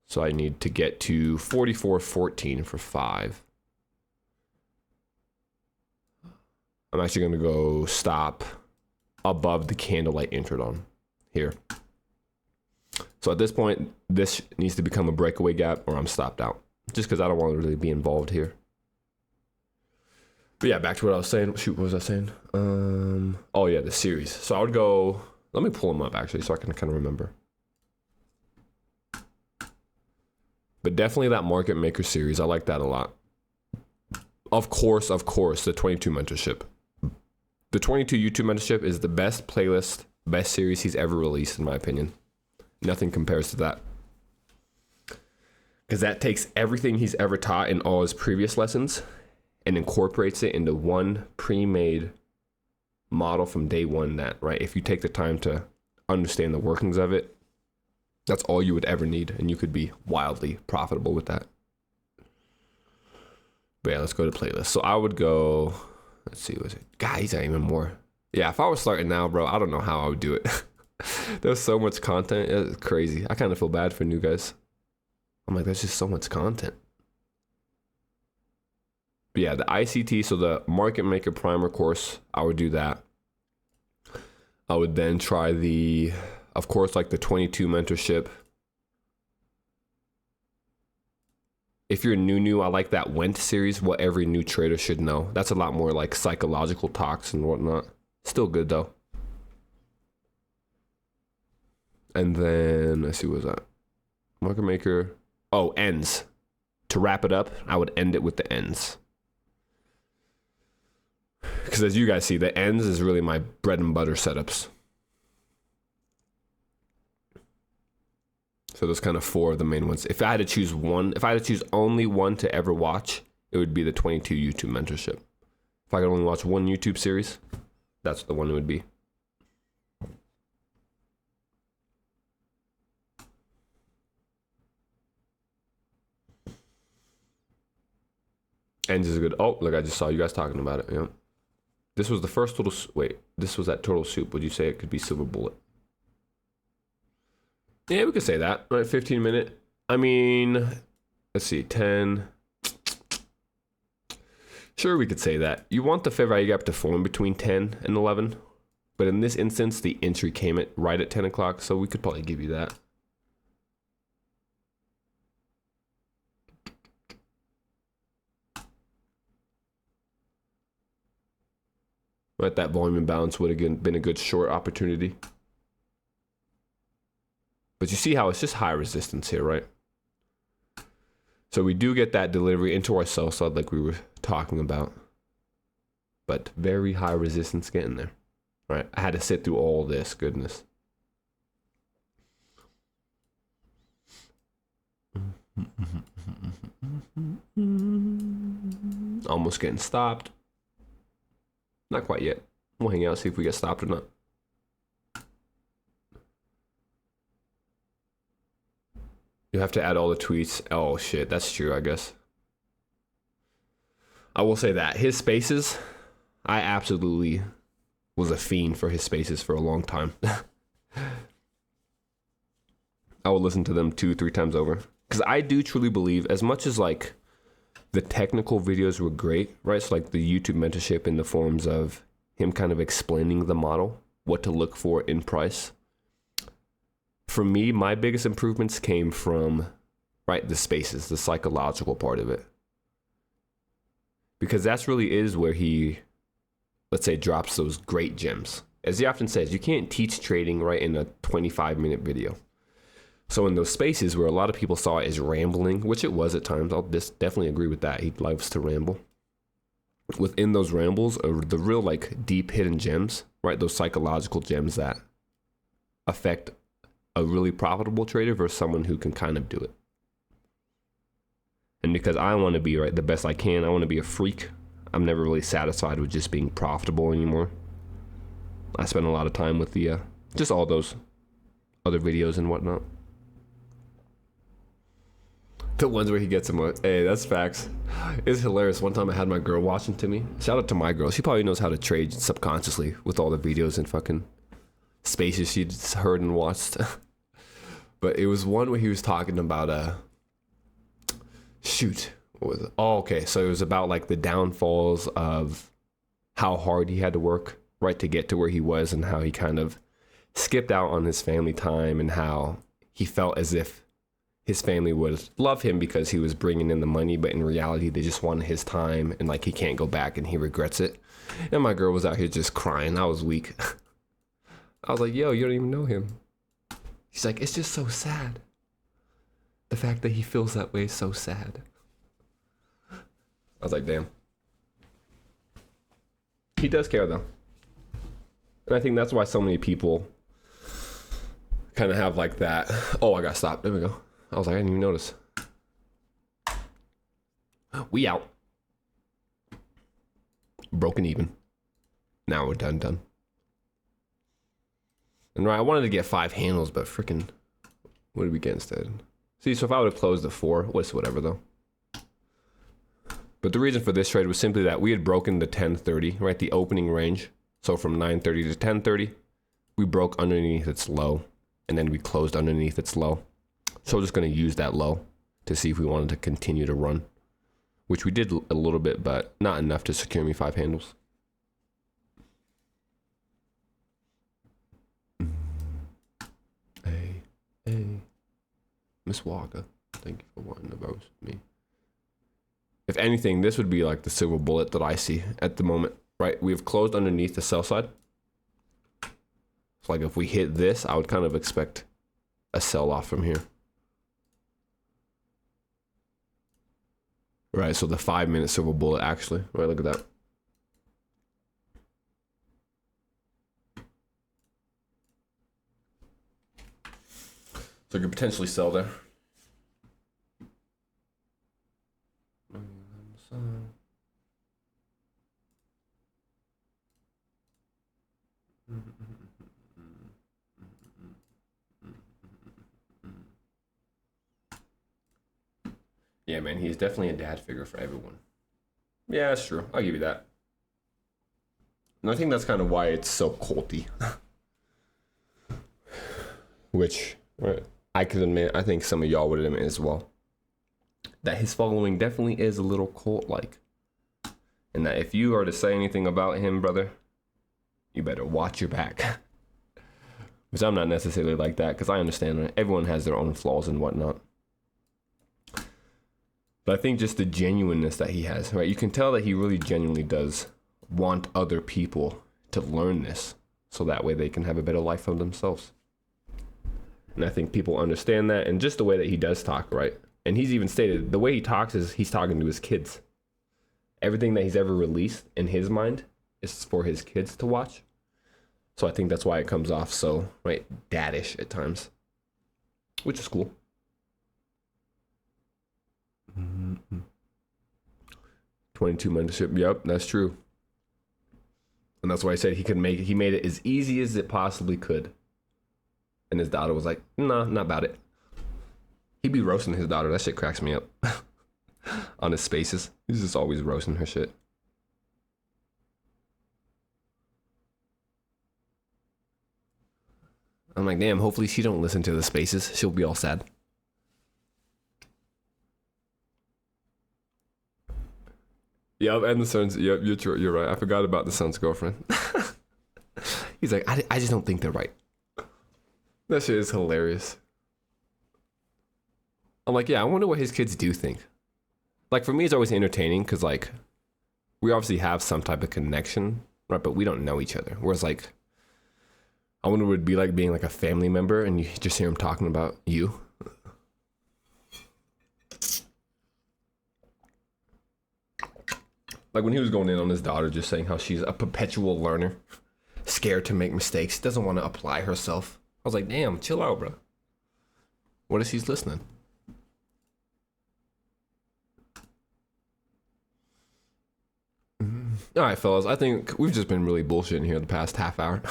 So I need to get to 44.14 for 5. I'm actually going to go stop above the candle I entered on here. So at this point, this needs to become a breakaway gap or I'm stopped out just because I don't want to really be involved here. But yeah, back to what I was saying. Shoot, what was I saying? Oh yeah, the series. So I would go, let me pull them up actually so I can kind of remember. But definitely that Market Maker series. I like that a lot. Of course, the 22 mentorship. The 22 YouTube mentorship is the best playlist, best series he's ever released in my opinion. Nothing compares to that. Because that takes everything he's ever taught in all his previous lessons and incorporates it into one pre-made model from day one that, right, if you take the time to understand the workings of it, that's all you would ever need, and you could be wildly profitable with that. But yeah, let's go to playlist. So I would go, let's see, was it? God, he's not even more. Yeah, if I was starting now, bro, I don't know how I would do it. There's so much content. It's crazy. I kind of feel bad for new guys. I'm like, there's just so much content. But yeah, the ICT, so the Market Maker Primer course, I would do that. I would then try the, of course, like the 22 mentorship. If you're new, I like that Went series, what every new trader should know. That's a lot more like psychological talks and whatnot. Still good though. And then, let's see, what was that? Market Maker. Oh, ends. To wrap it up, I would end it with the ends. Because as you guys see, the ends is really my bread and butter setups. So those kind of 4 of the main ones. If I had to choose one, if I had to choose only one to ever watch, it would be the 22 YouTube mentorship. If I could only watch one YouTube series, that's the one it would be. Ends is good. Oh, look, I just saw you guys talking about it. Yeah. This was the first total. Wait, this was that Total Soup. Would you say it could be Silver Bullet? Yeah, we could say that. Right, 15-minute. I mean, let's see, 10. Sure, we could say that. You want the fair value gap to form between 10 and 11. But in this instance, the entry came at right at 10 o'clock. So we could probably give you that. Right, that volume imbalance would have been a good short opportunity. But you see how it's just high resistance here, right? So we do get that delivery into our sell side like we were talking about. But very high resistance getting there. All right, I had to sit through all this goodness. Almost getting stopped. Not quite yet. We'll hang out, see if we get stopped or not. You have to add all the tweets. Oh shit, that's true, I guess. I will say that his spaces, I absolutely was a fiend for his spaces for a long time. I would listen to them 2-3 times over. Because I do truly believe, as much as like the technical videos were great, right? So like the YouTube mentorship in the forms of him kind of explaining the model, what to look for in price. For me, my biggest improvements came from, right, the spaces, the psychological part of it. Because that's really is where he, let's say, drops those great gems. As he often says, you can't teach trading, right, in a 25-minute video. So in those spaces where a lot of people saw it as rambling, which it was at times, I'll just definitely agree with that. He loves to ramble. Within those rambles are the real like deep hidden gems, right? Those psychological gems that affect a really profitable trader versus someone who can kind of do it. And because I want to be right the best I can, I want to be a freak. I'm never really satisfied with just being profitable anymore. I spend a lot of time with the just all those other videos and whatnot. The ones where he gets them, hey, that's facts. It's hilarious. One time I had my girl watching to me. Shout out to my girl. She probably knows how to trade subconsciously with all the videos and fucking spaces she'd heard and watched. But it was one where he was talking about shoot, what was it? Oh, okay. So it was about like the downfalls of how hard he had to work, right, to get to where he was, and how he kind of skipped out on his family time, and how he felt as if his family would love him because he was bringing in the money, but in reality, they just wanted his time, and like he can't go back and he regrets it. And my girl was out here just crying. I was weak. I was like, yo, you don't even know him. She's like, it's just so sad. The fact that he feels that way is so sad. I was like, damn. He does care though. And I think that's why so many people kind of have like that. Oh, I got stopped. There we go. I was like, I didn't even notice. We out. Broken even. Now we're done. And right, I wanted to get 5 handles, but freaking, what did we get instead? See, so if I would have closed the 4, it's whatever though. But the reason for this trade was simply that we had broken the 1030, right? The opening range. So from 930 to 1030, we broke underneath its low, and then we closed underneath its low. So we're just going to use that low to see if we wanted to continue to run, which we did a little bit, but not enough to secure me 5 handles. Hey, Miss Walker, thank you for wanting to roast me. If anything, this would be like the silver bullet that I see at the moment, right? We've closed underneath the sell side. So like if we hit this, I would kind of expect a sell off from here. Right, so the 5-minute silver bullet actually, right, look at that. So you could potentially sell there. Yeah, man, he's definitely a dad figure for everyone. Yeah, that's true. I'll give you that. And I think that's kind of why it's so culty. Which, right, I could admit, I think some of y'all would admit as well, that his following definitely is a little cult-like. And that if you are to say anything about him, brother, you better watch your back. Which I'm not necessarily like that, because I understand that everyone has their own flaws and whatnot. But I think just the genuineness that he has, right? You can tell that he really genuinely does want other people to learn this, so that way they can have a better life for themselves. And I think people understand that, and just the way that he does talk, right? And he's even stated, the way he talks is he's talking to his kids. Everything that he's ever released in his mind is for his kids to watch. So I think that's why it comes off so, right, daddish at times, which is cool. 22 mentorship, yep, that's true. And that's why I said he made it as easy as it possibly could. And his daughter was like, nah, not about it. He'd be roasting his daughter. That shit cracks me up. On his spaces. He's just always roasting her shit. I'm like, damn, hopefully she don't listen to the spaces. She'll be all sad. Yep, and the son's, yep, you're true, you're right. I forgot about the son's girlfriend. He's like, I just don't think they're right. That shit is hilarious. I'm like, yeah, I wonder what his kids do think. Like, for me, it's always entertaining because, like, we obviously have some type of connection, right? But we don't know each other. Whereas, like, I wonder what it would be like being, like, a family member and you just hear him talking about you. Like, when he was going in on his daughter, just saying how she's a perpetual learner, scared to make mistakes, doesn't want to apply herself. I was like, damn, chill out, bro. What if she's listening? All right, fellas, I think we've just been really bullshitting here the past half hour.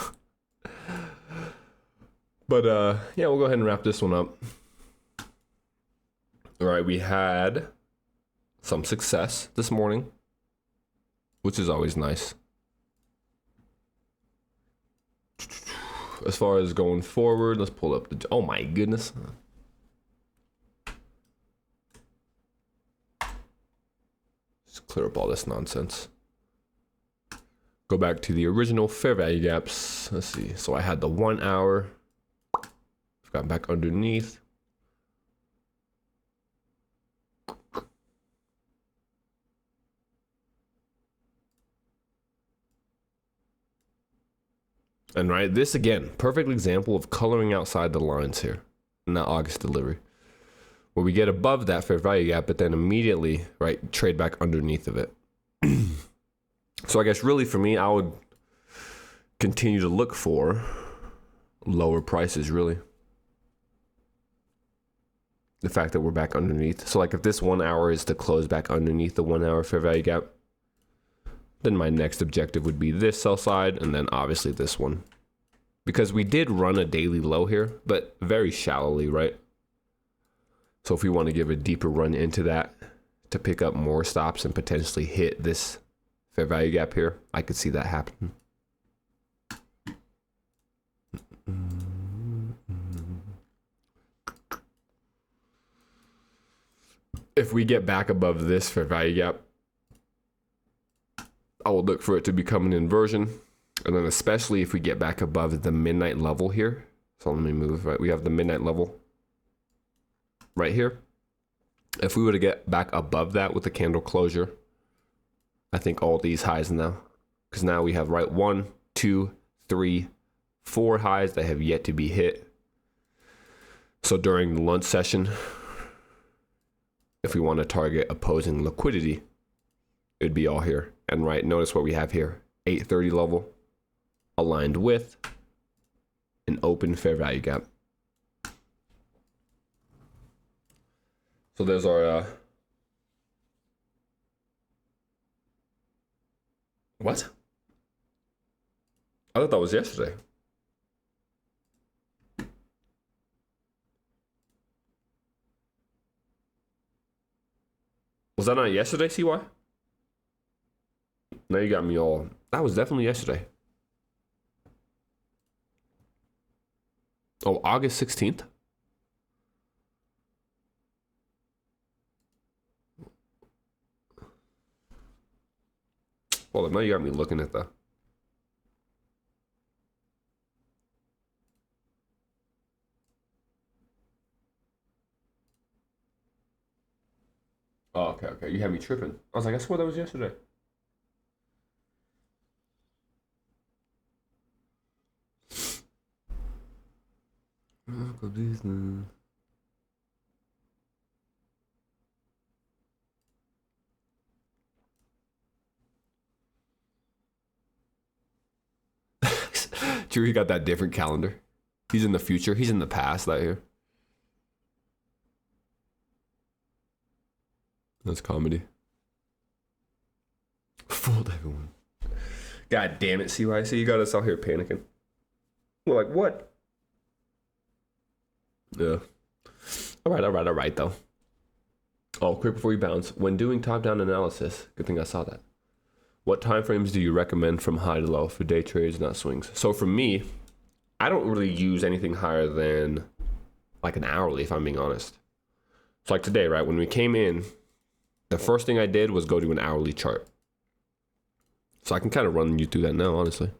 But, yeah, we'll go ahead and wrap this one up. All right, we had some success this morning, which is always nice. As far as going forward, let's pull up the, oh my goodness. Just clear up all this nonsense. Go back to the original fair value gaps. Let's see. So I had the 1 hour. Got back underneath. And right, this again, perfect example of coloring outside the lines here in that August delivery, where we get above that fair value gap, but then immediately, right, trade back underneath of it. So I guess really for me, I would continue to look for lower prices, really. The fact that we're back underneath. So like if this 1 hour is to close back underneath the 1 hour fair value gap, then my next objective would be this sell side, and then obviously this one. because we did run a daily low here, but very shallowly, right? So if we want to give a deeper run into that to pick up more stops and potentially hit this fair value gap here, I could see that happen. If we get back above this fair value gap, I will look for it to become an inversion. And then especially if we get back above the midnight level here. So let me move, right? We have the midnight level right here. If we were to get back above that with the candle closure, I think all these highs now, because now we have, right, 1, 2, 3, 4 highs that have yet to be hit. So during the lunch session, if we want to target opposing liquidity, it'd be all here. And right, notice what we have here, 830 level aligned with an open fair value gap. So there's our what? I thought that was yesterday. Was that not yesterday, CY? Now you got me all. That was definitely yesterday. Oh, August 16th? Well, now you got me looking at the. Oh, okay. You had me tripping. I was like, I swear that was yesterday. Drew got that different calendar. He's in the future. He's in the past that year. That's comedy. Fooled everyone. God damn it, CYC. You got us out here panicking. We're like, what? Yeah. All right, though. Oh, quick before you bounce. When doing top-down analysis, good thing I saw that. What time frames do you recommend from high to low for day trades, not swings? So for me, I don't really use anything higher than like an hourly, if I'm being honest. So like today, right, when we came in, the first thing I did was go to an hourly chart. So I can kind of run you through that now, honestly.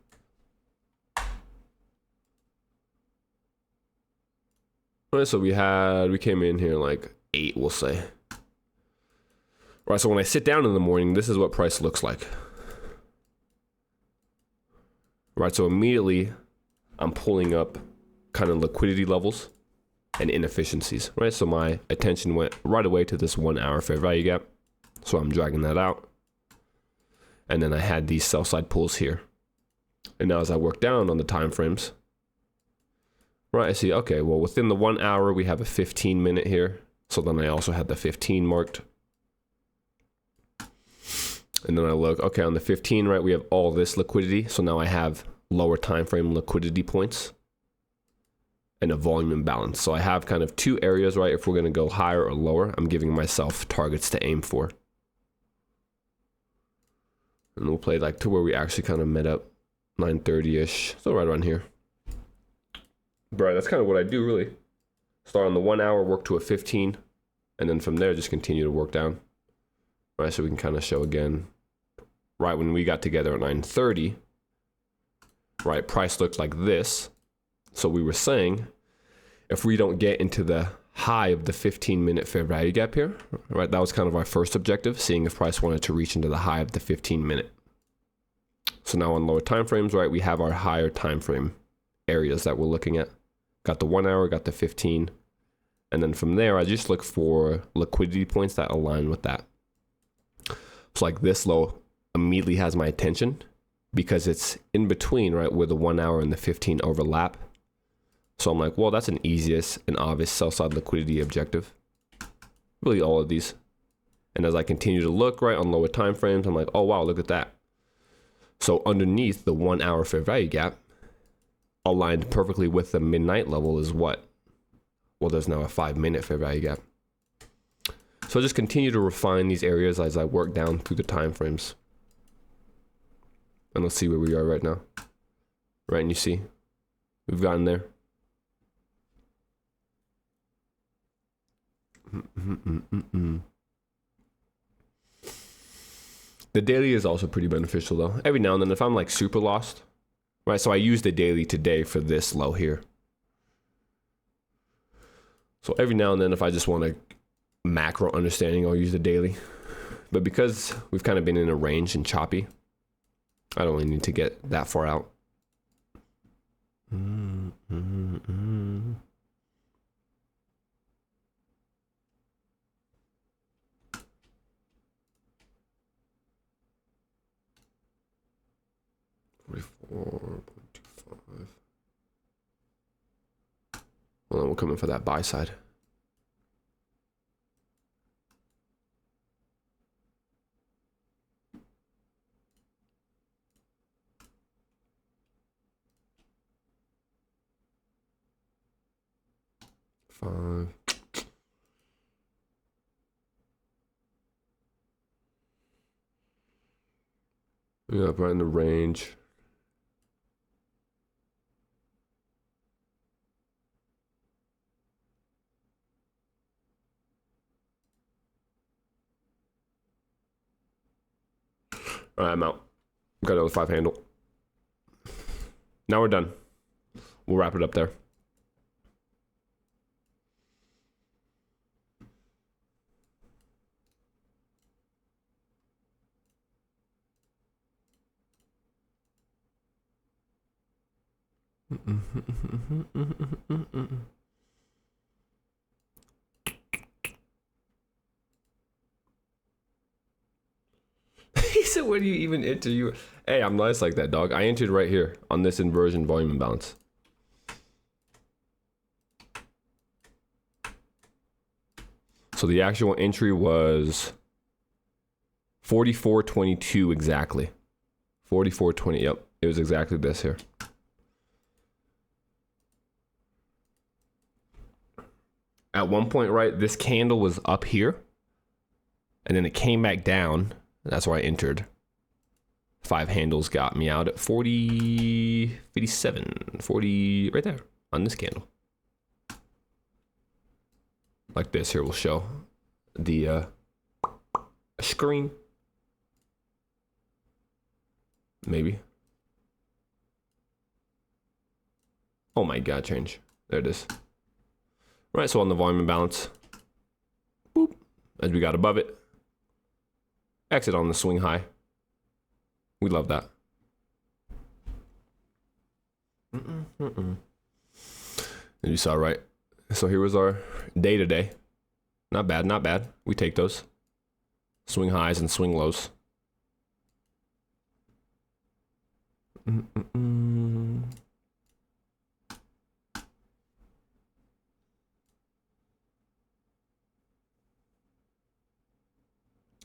All right, so we came in here like 8, we'll say. Right, so when I sit down in the morning, this is what price looks like. Right, so immediately I'm pulling up kind of liquidity levels and inefficiencies, right? So my attention went right away to this 1 hour fair value gap. So I'm dragging that out. And then I had these sell side pulls here. And now as I work down on the time frames, right, I see, okay, well, within the 1 hour, we have a 15-minute here. So then I also had the 15 marked. And then I look, okay, on the 15, right, we have all this liquidity. So now I have lower time frame liquidity points and a volume imbalance. So I have kind of two areas, right? If we're going to go higher or lower, I'm giving myself targets to aim for. And we'll play like to where we actually kind of met up, 9:30-ish. So right around here. Bro, that's kind of what I do, really. Start on the 1 hour, work to a 15, and then from there, just continue to work down. Right, so we can kind of show again, right when we got together at 9:30, right, price looked like this. So we were saying, if we don't get into the high of the 15-minute fair value gap here, right, that was kind of our first objective, seeing if price wanted to reach into the high of the 15-minute. So now on lower time frames, right, we have our higher time frame areas that we're looking at. Got the 1 hour, got the 15, and then from there, I just look for liquidity points that align with that. So like this low immediately has my attention because it's in between, right, where the 1 hour and the 15 overlap. So I'm like, well, that's an easiest and obvious sell side liquidity objective. Really all of these. And as I continue to look, right, on lower time frames, I'm like, oh, wow, look at that. So underneath the 1 hour fair value gap, aligned perfectly with the midnight level is what? Well, there's now a 5-minute fair value gap. So I'll just continue to refine these areas as I work down through the time frames. And let's see where we are right now. Right, and you see, we've gotten there. The daily is also pretty beneficial though. Every now and then, if I'm like super lost, right? So I use the daily today for this low here. So every now and then, if I just want a macro understanding, I'll use the daily. But because we've kind of been in a range and choppy, I don't really need to get that far out. 44.25. Well, then we'll come in for that buy side. Five. Yeah, right in the range. All right, I'm out. Got another 5 handle. Now we're done. We'll wrap it up there. He said, where do you even enter? You, hey, I'm nice like that, dog. I entered right here on this inversion volume imbalance. So the actual entry was 44.22 exactly. 44.20. Yep, it was exactly this here. At one point, right, this candle was up here, and then it came back down. That's where I entered. 5 handles got me out at 40, 57, 40, right there on this candle. Like this here will show the screen. Maybe. Oh my God, change. There it is. Right, so on the volume imbalance, boop, as we got above it, exit on the swing high. We love that. And you saw, right? So here was our day today. Not bad, not bad. We take those. Swing highs and swing lows.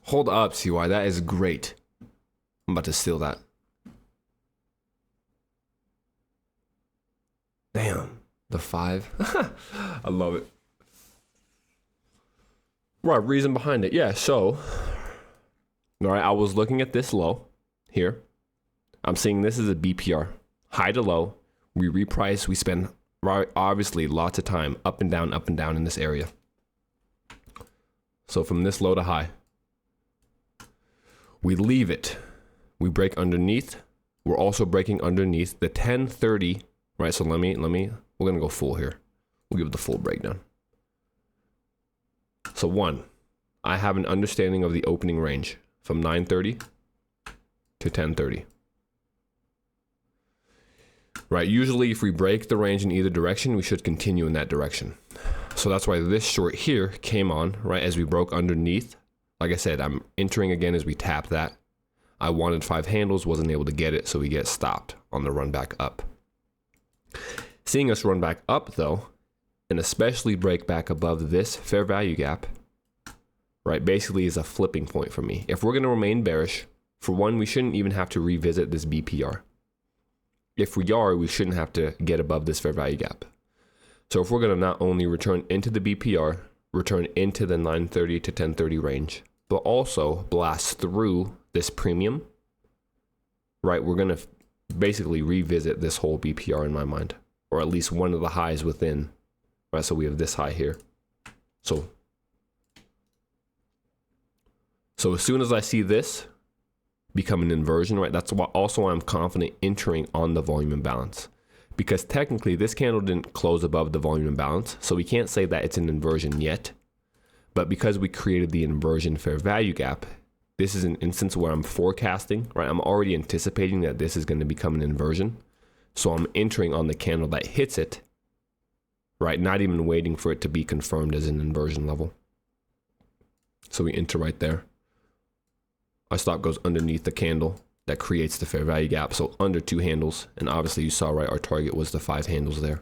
Hold up, CY. That is great. I'm about to steal that. Damn. The 5. I love it. Right, reason behind it. Yeah, so. All right, I was looking at this low here. I'm seeing this is a BPR. High to low. We reprice. We spend obviously lots of time up and down in this area. So from this low to high. We leave it. We break underneath. We're also breaking underneath the 1030. Right, so let me, we're going to go full here. We'll give it the full breakdown. So 1, I have an understanding of the opening range from 930 to 1030. Right, usually if we break the range in either direction, we should continue in that direction. So that's why this short here came on, right, as we broke underneath. Like I said, I'm entering again as we tap that. I wanted 5 handles, wasn't able to get it, so we get stopped on the run back up. Seeing us run back up though, and especially break back above this fair value gap, right, basically is a flipping point for me. If we're going to remain bearish, for one, we shouldn't even have to revisit this BPR. If we are, we shouldn't have to get above this fair value gap. So if we're going to not only return into the BPR, return into the 930 to 1030 range, but also blast through this premium, right? We're going to basically revisit this whole BPR in my mind, or at least one of the highs within, right? So we have this high here. So as soon as I see this become an inversion, right? That's also why I'm confident entering on the volume imbalance, because technically this candle didn't close above the volume imbalance. So we can't say that it's an inversion yet, but because we created the inversion fair value gap, this is an instance where I'm forecasting, right? I'm already anticipating that this is going to become an inversion. So I'm entering on the candle that hits it, right? Not even waiting for it to be confirmed as an inversion level. So we enter right there. Our stop goes underneath the candle that creates the fair value gap. So under 2 handles. And obviously you saw, right, our target was the 5 handles there.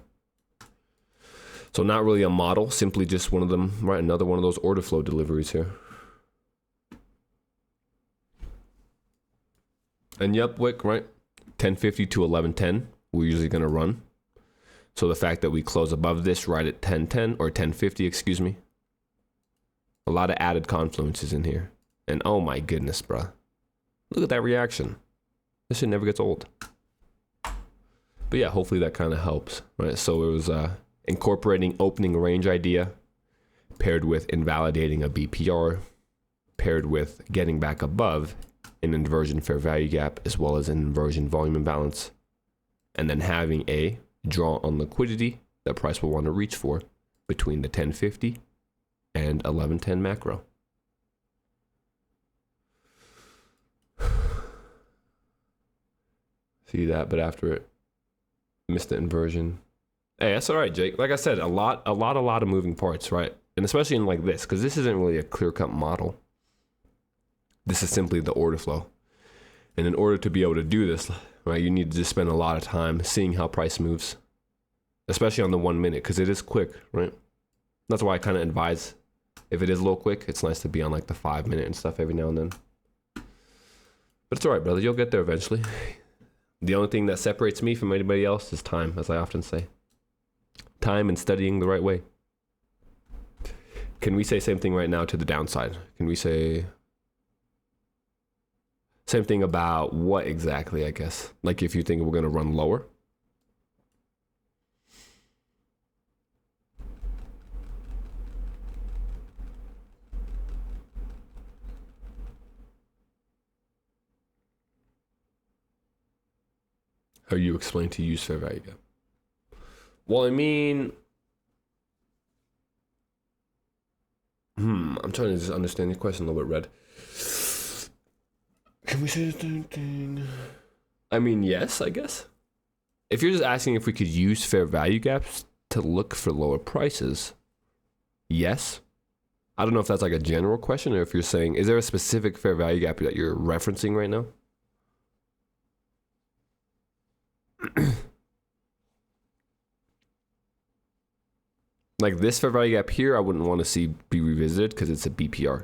So not really a model, simply just one of them, right? Another one of those order flow deliveries here. And yep, wick, right? 1050 to 1110, we're usually going to run. So the fact that we close above this right at 1010 or 1050, excuse me. A lot of added confluences in here. And oh my goodness, bruh. Look at that reaction. This shit never gets old. But yeah, hopefully that kind of helps, right? So it was incorporating opening range idea paired with invalidating a BPR, paired with getting back above an inversion fair value gap, as well as an inversion volume imbalance, and then having a draw on liquidity that price will want to reach for between the 1050 and 1110 macro. See that, but after it missed the inversion. Hey, that's all right, Jake. Like I said, a lot of moving parts, right? And especially in like this, because this isn't really a clear-cut model. This is simply the order flow. And in order to be able to do this, right, you need to just spend a lot of time seeing how price moves, especially on the 1 minute, because it is quick, right? That's why I kind of advise, if it is a little quick, it's nice to be on like the 5 minute and stuff every now and then. But it's all right, brother. You'll get there eventually. The only thing that separates me from anybody else is time, as I often say. Time and studying the right way. Can we say same thing right now to the downside? Can we say same thing about what exactly, I guess? Like if you think we're going to run lower? How you explain to use fair value gap? Well, I mean, I'm trying to just understand your question a little bit, Red. Can we say the same thing? I mean, yes, I guess. If you're just asking if we could use fair value gaps to look for lower prices, yes. I don't know if that's like a general question or if you're saying, is there a specific fair value gap that you're referencing right now? Like this fair value gap here, I wouldn't want to see be revisited because it's a BPR.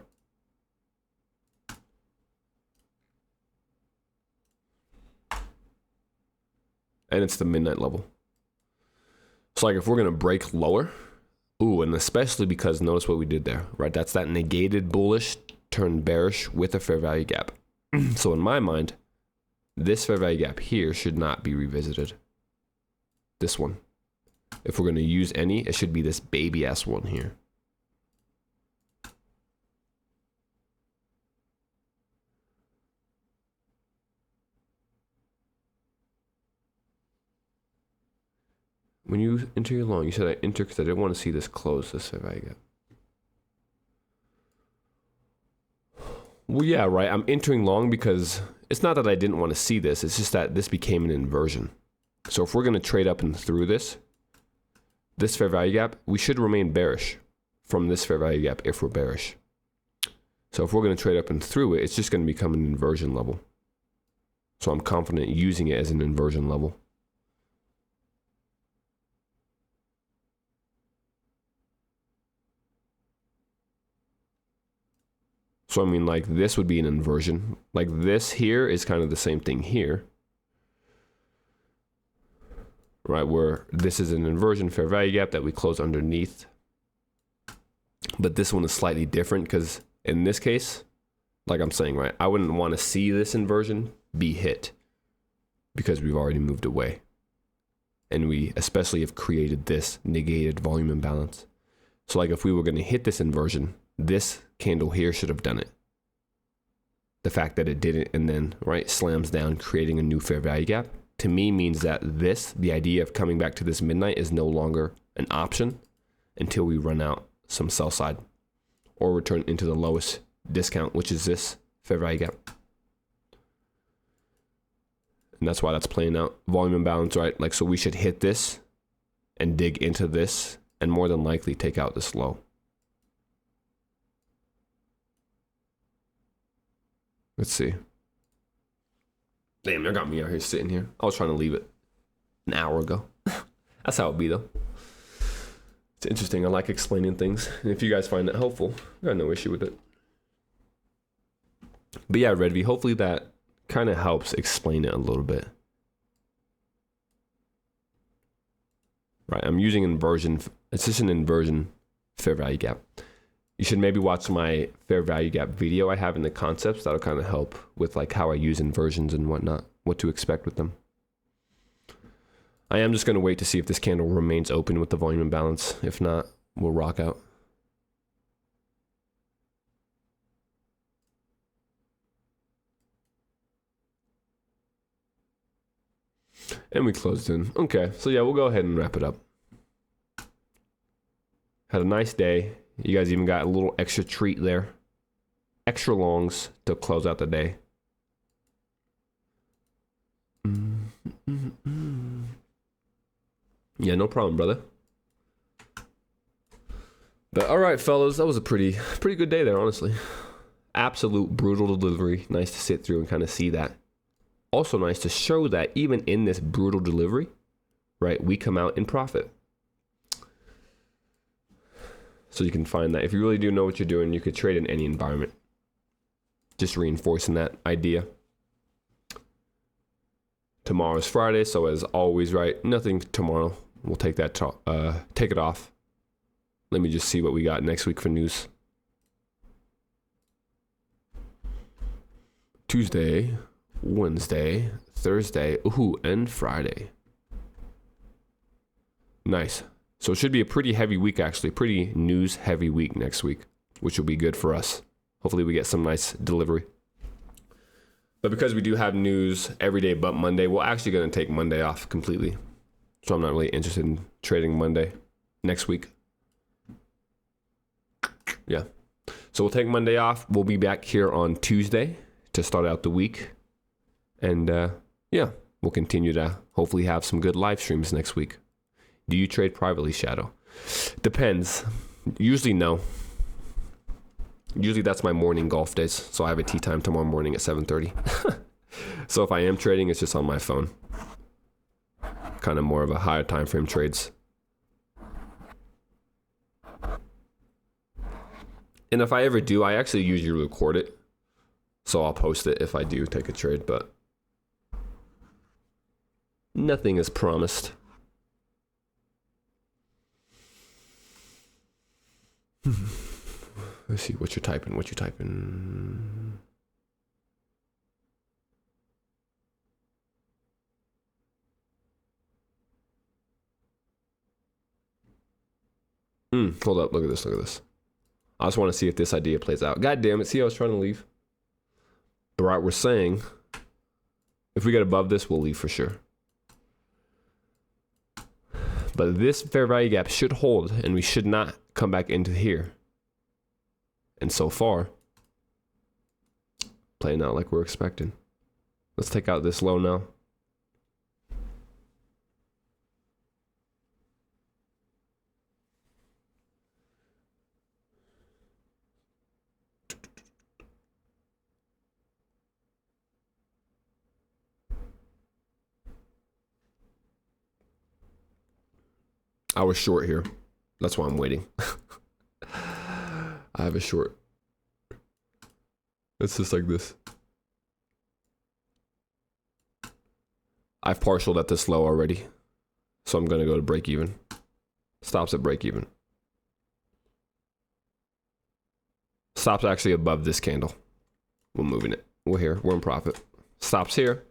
And it's the midnight level. So like if we're going to break lower, ooh, and especially because notice what we did there, right? That's that negated bullish turned bearish with a fair value gap. So in my mind, this fair value gap here should not be revisited. This one. If we're going to use any, it should be this baby ass one here. When you enter your long, you said I enter because I didn't want to see this close, this fair value gap. Well, yeah, right. I'm entering long because it's not that I didn't want to see this. It's just that this became an inversion. So if we're going to trade up and through this fair value gap, we should remain bearish from this fair value gap if we're bearish. So if we're going to trade up and through it, it's just going to become an inversion level. So I'm confident using it as an inversion level. So I mean, like this would be an inversion. Like this here is kind of the same thing here. right? Where this is an inversion fair value gap that we close underneath. But this one is slightly different because in this case, like I'm saying, right, I wouldn't want to see this inversion be hit because we've already moved away. And we especially have created this negated volume imbalance. So like if we were going to hit this inversion, this candle here should have done it. The fact that it didn't and then, right, slams down, creating a new fair value gap, to me means that the idea of coming back to this midnight is no longer an option until we run out some sell side or return into the lowest discount, which is this fair value gap. And that's why that's playing out. Volume imbalance, right? Like, so we should hit this and dig into this and more than likely take out this low. Let's see. Damn, they got me out here sitting here. I was trying to leave it an hour ago. That's how it be though. It's interesting. I like explaining things. And if you guys find that helpful, I got no issue with it. But yeah, Redv, hopefully that kind of helps explain it a little bit. Right, I'm using inversion. It's just an inversion fair value gap. You should maybe watch my fair value gap video I have in the concepts. That'll kind of help with like how I use inversions and whatnot, what to expect with them. I am just going to wait to see if this candle remains open with the volume imbalance. If not, we'll rock out. And we closed in. Okay, so yeah, we'll go ahead and wrap it up. Had a nice day. You guys even got a little extra treat there. Extra longs to close out the day. Yeah, no problem, brother. But all right, fellas, that was a pretty good day there, honestly. Absolute brutal delivery. Nice to sit through and kind of see that. Also nice to show that even in this brutal delivery, right, we come out in profit. So you can find that if you really do know what you're doing, you could trade in any environment. Just reinforcing that idea. Tomorrow's Friday, so as always, right, nothing tomorrow. We'll take that take it off. Let me just see what we got next week for news. Tuesday, Wednesday, Thursday, and Friday. Nice. So it should be a pretty heavy week, actually. Pretty news heavy week next week, which will be good for us. Hopefully we get some nice delivery. But because we do have news every day but Monday, we're actually going to take Monday off completely. So I'm not really interested in trading Monday next week. Yeah. So we'll take Monday off. We'll be back here on Tuesday to start out the week. And yeah, we'll continue to hopefully have some good live streams next week. Do you trade privately, Shadow? Depends. Usually no. Usually that's my morning golf days. So I have a tea time tomorrow morning at 7:30. So if I am trading, it's just on my phone. Kind of more of a higher time frame trades. And if I ever do, I actually usually record it. So I'll post it if I do take a trade, but nothing is promised. Let's see what you're typing. Hold up. Look at this. I just want to see if this idea plays out. God damn it. See, I was trying to leave. But right, we're saying if we get above this, we'll leave for sure. But this fair value gap should hold, and we should not come back into here. And so far, playing out like we're expecting. Let's take out this low now. I was short here. That's why I'm waiting. I have a short. It's just like this. I've partialed at this low already. So I'm going to go to break even. Stops at break even. Stops actually above this candle. We're moving it. We're here. We're in profit. Stops here.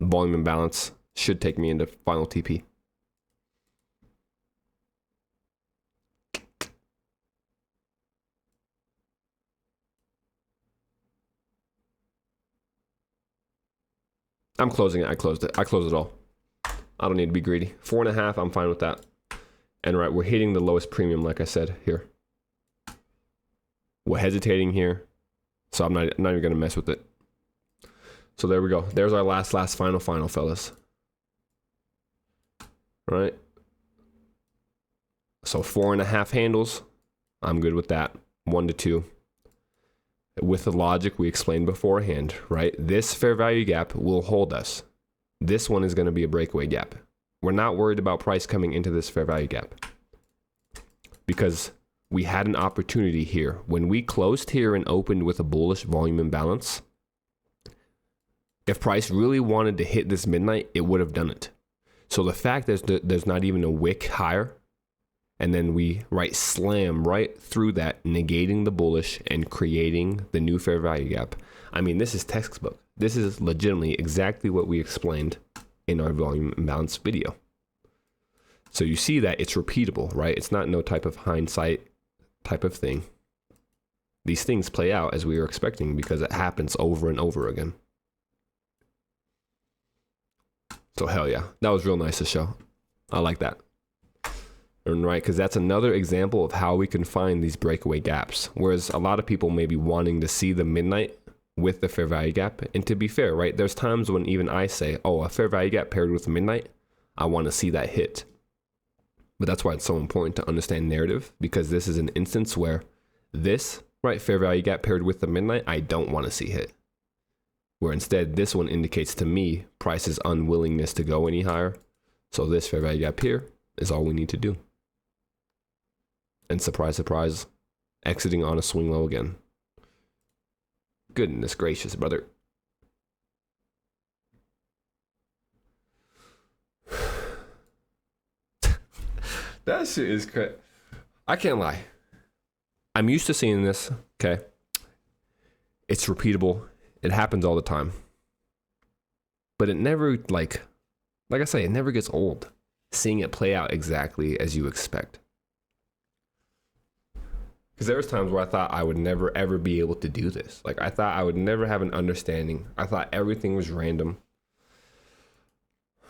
Volume imbalance should take me into final TP. I'm closing it. I closed it. I closed it all. I don't need to be greedy. 4.5. I'm fine with that. And right, we're hitting the lowest premium, like I said here. We're hesitating here, so I'm not even going to mess with it. So there we go. There's our last final, fellas. Right? So 4.5 handles. I'm good with that. 1 to 2. With the logic we explained beforehand, right? This fair value gap will hold us. This one is going to be a breakaway gap. We're not worried about price coming into this fair value gap because we had an opportunity here. When we closed here and opened with a bullish volume imbalance, if price really wanted to hit this midnight, it would have done it. So the fact that there's not even a wick higher, and then we slam right through that, negating the bullish and creating the new fair value gap. I mean, this is textbook. This is legitimately exactly what we explained in our volume imbalance video. So you see that it's repeatable, right? It's not no type of hindsight type of thing. These things play out as we were expecting because it happens over and over again. So hell yeah, that was real nice to show. I like that. And right, because that's another example of how we can find these breakaway gaps. Whereas a lot of people may be wanting to see the midnight with the fair value gap. And to be fair, right, there's times when even I say, oh, a fair value gap paired with midnight, I want to see that hit. But that's why it's so important to understand narrative, because this is an instance where this, right, fair value gap paired with the midnight, I don't want to see hit. Where instead, this one indicates to me price's unwillingness to go any higher. So this fair value gap here is all we need to do. And surprise, surprise, exiting on a swing low again. Goodness gracious, brother. That shit is crazy. I can't lie. I'm used to seeing this, okay? It's repeatable. It happens all the time. But it never, like I say, it never gets old. Seeing it play out exactly as you expect. Because there was times where I thought I would never, ever be able to do this. Like, I thought I would never have an understanding. I thought everything was random.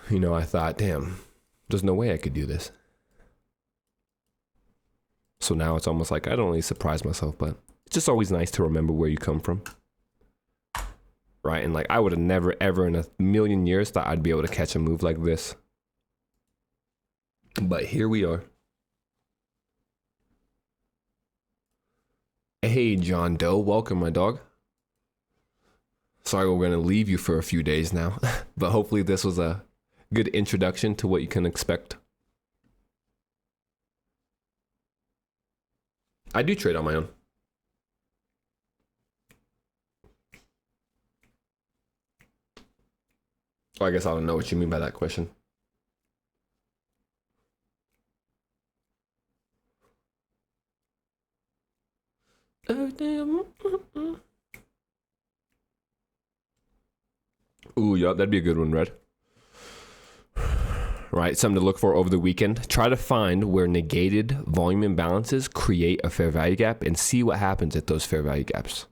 You know, I thought, damn, there's no way I could do this. So now it's almost like I don't really surprise myself, but it's just always nice to remember where you come from. Right? And like, I would have never, ever in a million years thought I'd be able to catch a move like this. But here we are. Hey, John Doe, welcome, my dog. Sorry, we're going to leave you for a few days now, but hopefully this was a good introduction to what you can expect. I do trade on my own. Oh, I guess I don't know what you mean by that question. Oh, damn. Ooh, yeah, that'd be a good one, Red. Right, something to look for over the weekend. Try to find where negated volume imbalances create a fair value gap and see what happens at those fair value gaps.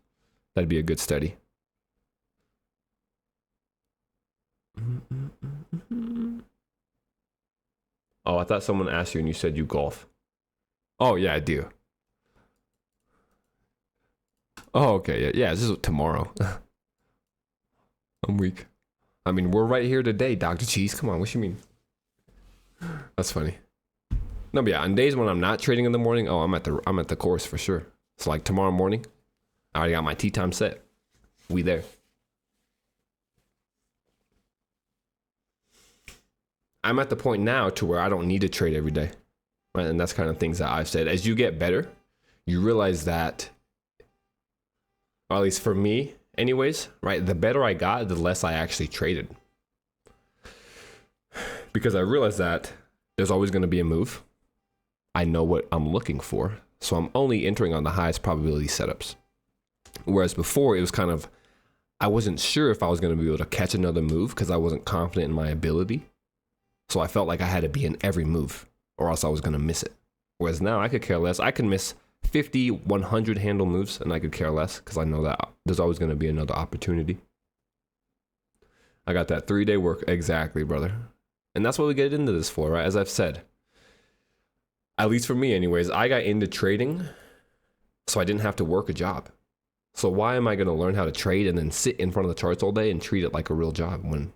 That'd be a good study. Oh, I thought someone asked you and you said you golf. Oh, yeah, I do. Oh, okay. Yeah, this is tomorrow. I'm weak. I mean, we're right here today, Dr. Cheese. Come on, what you mean? That's funny. No, but yeah, on days when I'm not trading in the morning, oh, I'm at the course for sure. So like tomorrow morning, I already got my tea time set. We there. I'm at the point now to where I don't need to trade every day. Right? And that's kind of things that I've said. As you get better, you realize that, or at least for me anyways, right? The better I got, the less I actually traded. Because I realized that there's always going to be a move. I know what I'm looking for. So I'm only entering on the highest probability setups. Whereas before it was kind of, I wasn't sure if I was going to be able to catch another move because I wasn't confident in my ability. So I felt like I had to be in every move or else I was going to miss it. Whereas now I could care less. I can miss 50, 100 handle moves and I could care less because I know that there's always going to be another opportunity. I got that 3-day work. Exactly, brother. And that's what we get into this for, right? As I've said, at least for me anyways, I got into trading so I didn't have to work a job. So why am I going to learn how to trade and then sit in front of the charts all day and treat it like a real job when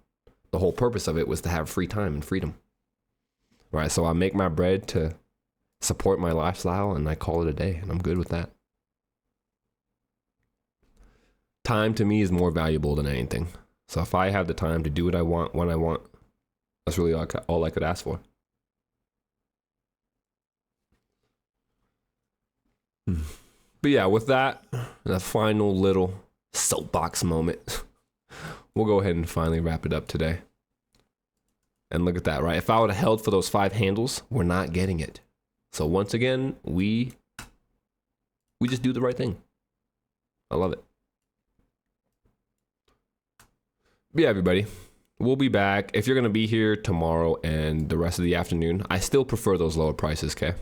the whole purpose of it was to have free time and freedom? Right? So I make my bread to support my lifestyle and I call it a day and I'm good with that. Time to me is more valuable than anything. So if I have the time to do what I want when I want, that's really all I could ask for. But yeah, with that, the final little soapbox moment, we'll go ahead and finally wrap it up today. And look at that, right? If I would have held for those 5 handles, we're not getting it. So once again, we just do the right thing. I love it. But yeah, everybody, we'll be back. If you're going to be here tomorrow and the rest of the afternoon, I still prefer those lower prices, okay?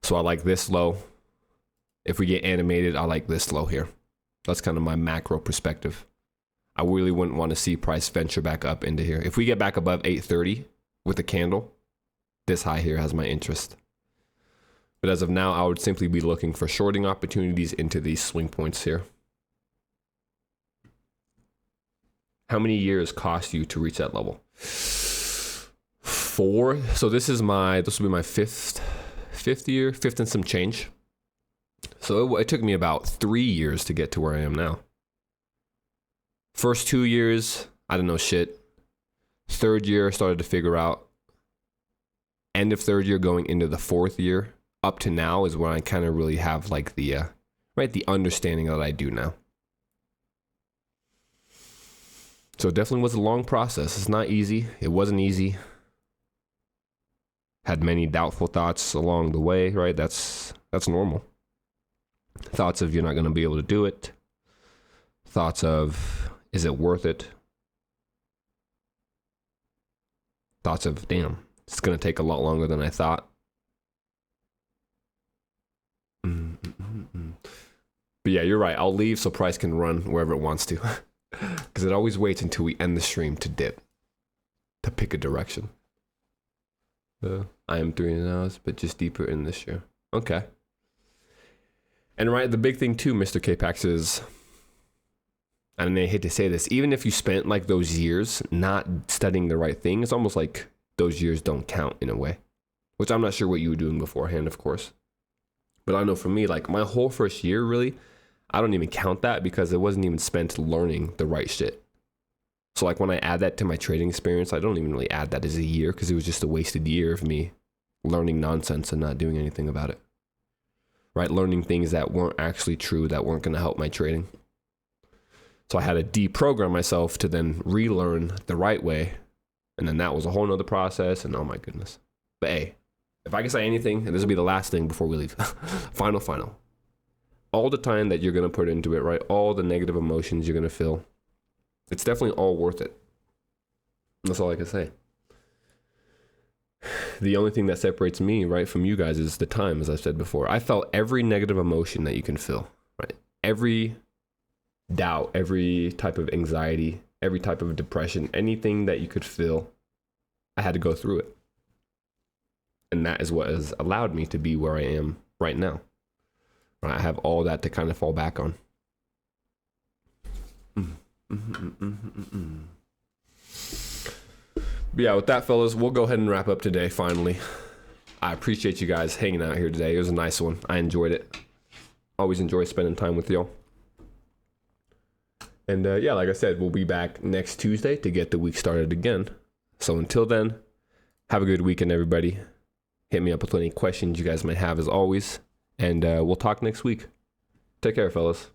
So I like this low. If we get animated, I like this low here. That's kind of my macro perspective. I really wouldn't want to see price venture back up into here. If we get back above 830 with a candle, this high here has my interest. But as of now, I would simply be looking for shorting opportunities into these swing points here. How many years cost you to reach that level? 4. So this will be my fifth year, 5th and some change. So it took me about 3 years to get to where I am now. First 2 years, I didn't know shit. 3rd year, I started to figure out. End of 3rd year, going into the 4th year, up to now is when I kind of really have like the understanding that I do now. So it definitely was a long process. It's not easy. It wasn't easy. Had many doubtful thoughts along the way, right? That's normal. Thoughts of you're not going to be able to do it. Thoughts of, is it worth it? Thoughts of, damn, it's going to take a lot longer than I thought. But yeah, you're right. I'll leave so price can run wherever it wants to. Because it always waits until we end the stream to dip. To pick a direction. I am 3 hours, but just deeper in this year. Okay. And right, the big thing too, Mr. K-Pax, is, and I hate to say this, even if you spent like those years not studying the right thing, it's almost like those years don't count in a way. Which I'm not sure what you were doing beforehand, of course. But I know for me, like my whole first year, really, I don't even count that because it wasn't even spent learning the right shit. So like when I add that to my trading experience, I don't even really add that as a year because it was just a wasted year of me learning nonsense and not doing anything about it. Right? Learning things that weren't actually true, that weren't going to help my trading. So I had to deprogram myself to then relearn the right way. And then that was a whole nother process. And oh my goodness. But hey, if I can say anything, and this will be the last thing before we leave. Final. All the time that you're going to put into it, right? All the negative emotions you're going to feel. It's definitely all worth it. That's all I can say. The only thing that separates me, right, from you guys is the time, as I said before. I felt every negative emotion that you can feel, right? Every doubt, every type of anxiety, every type of depression, anything that you could feel, I had to go through it. And that is what has allowed me to be where I am right now. Right? I have all that to kind of fall back on. But yeah, with that, fellas, we'll go ahead and wrap up today, finally. I appreciate you guys hanging out here today. It was a nice one. I enjoyed it. Always enjoy spending time with y'all. And yeah, like I said, we'll be back next Tuesday to get the week started again. So until then, have a good weekend, everybody. Hit me up with any questions you guys might have, as always. And we'll talk next week. Take care, fellas.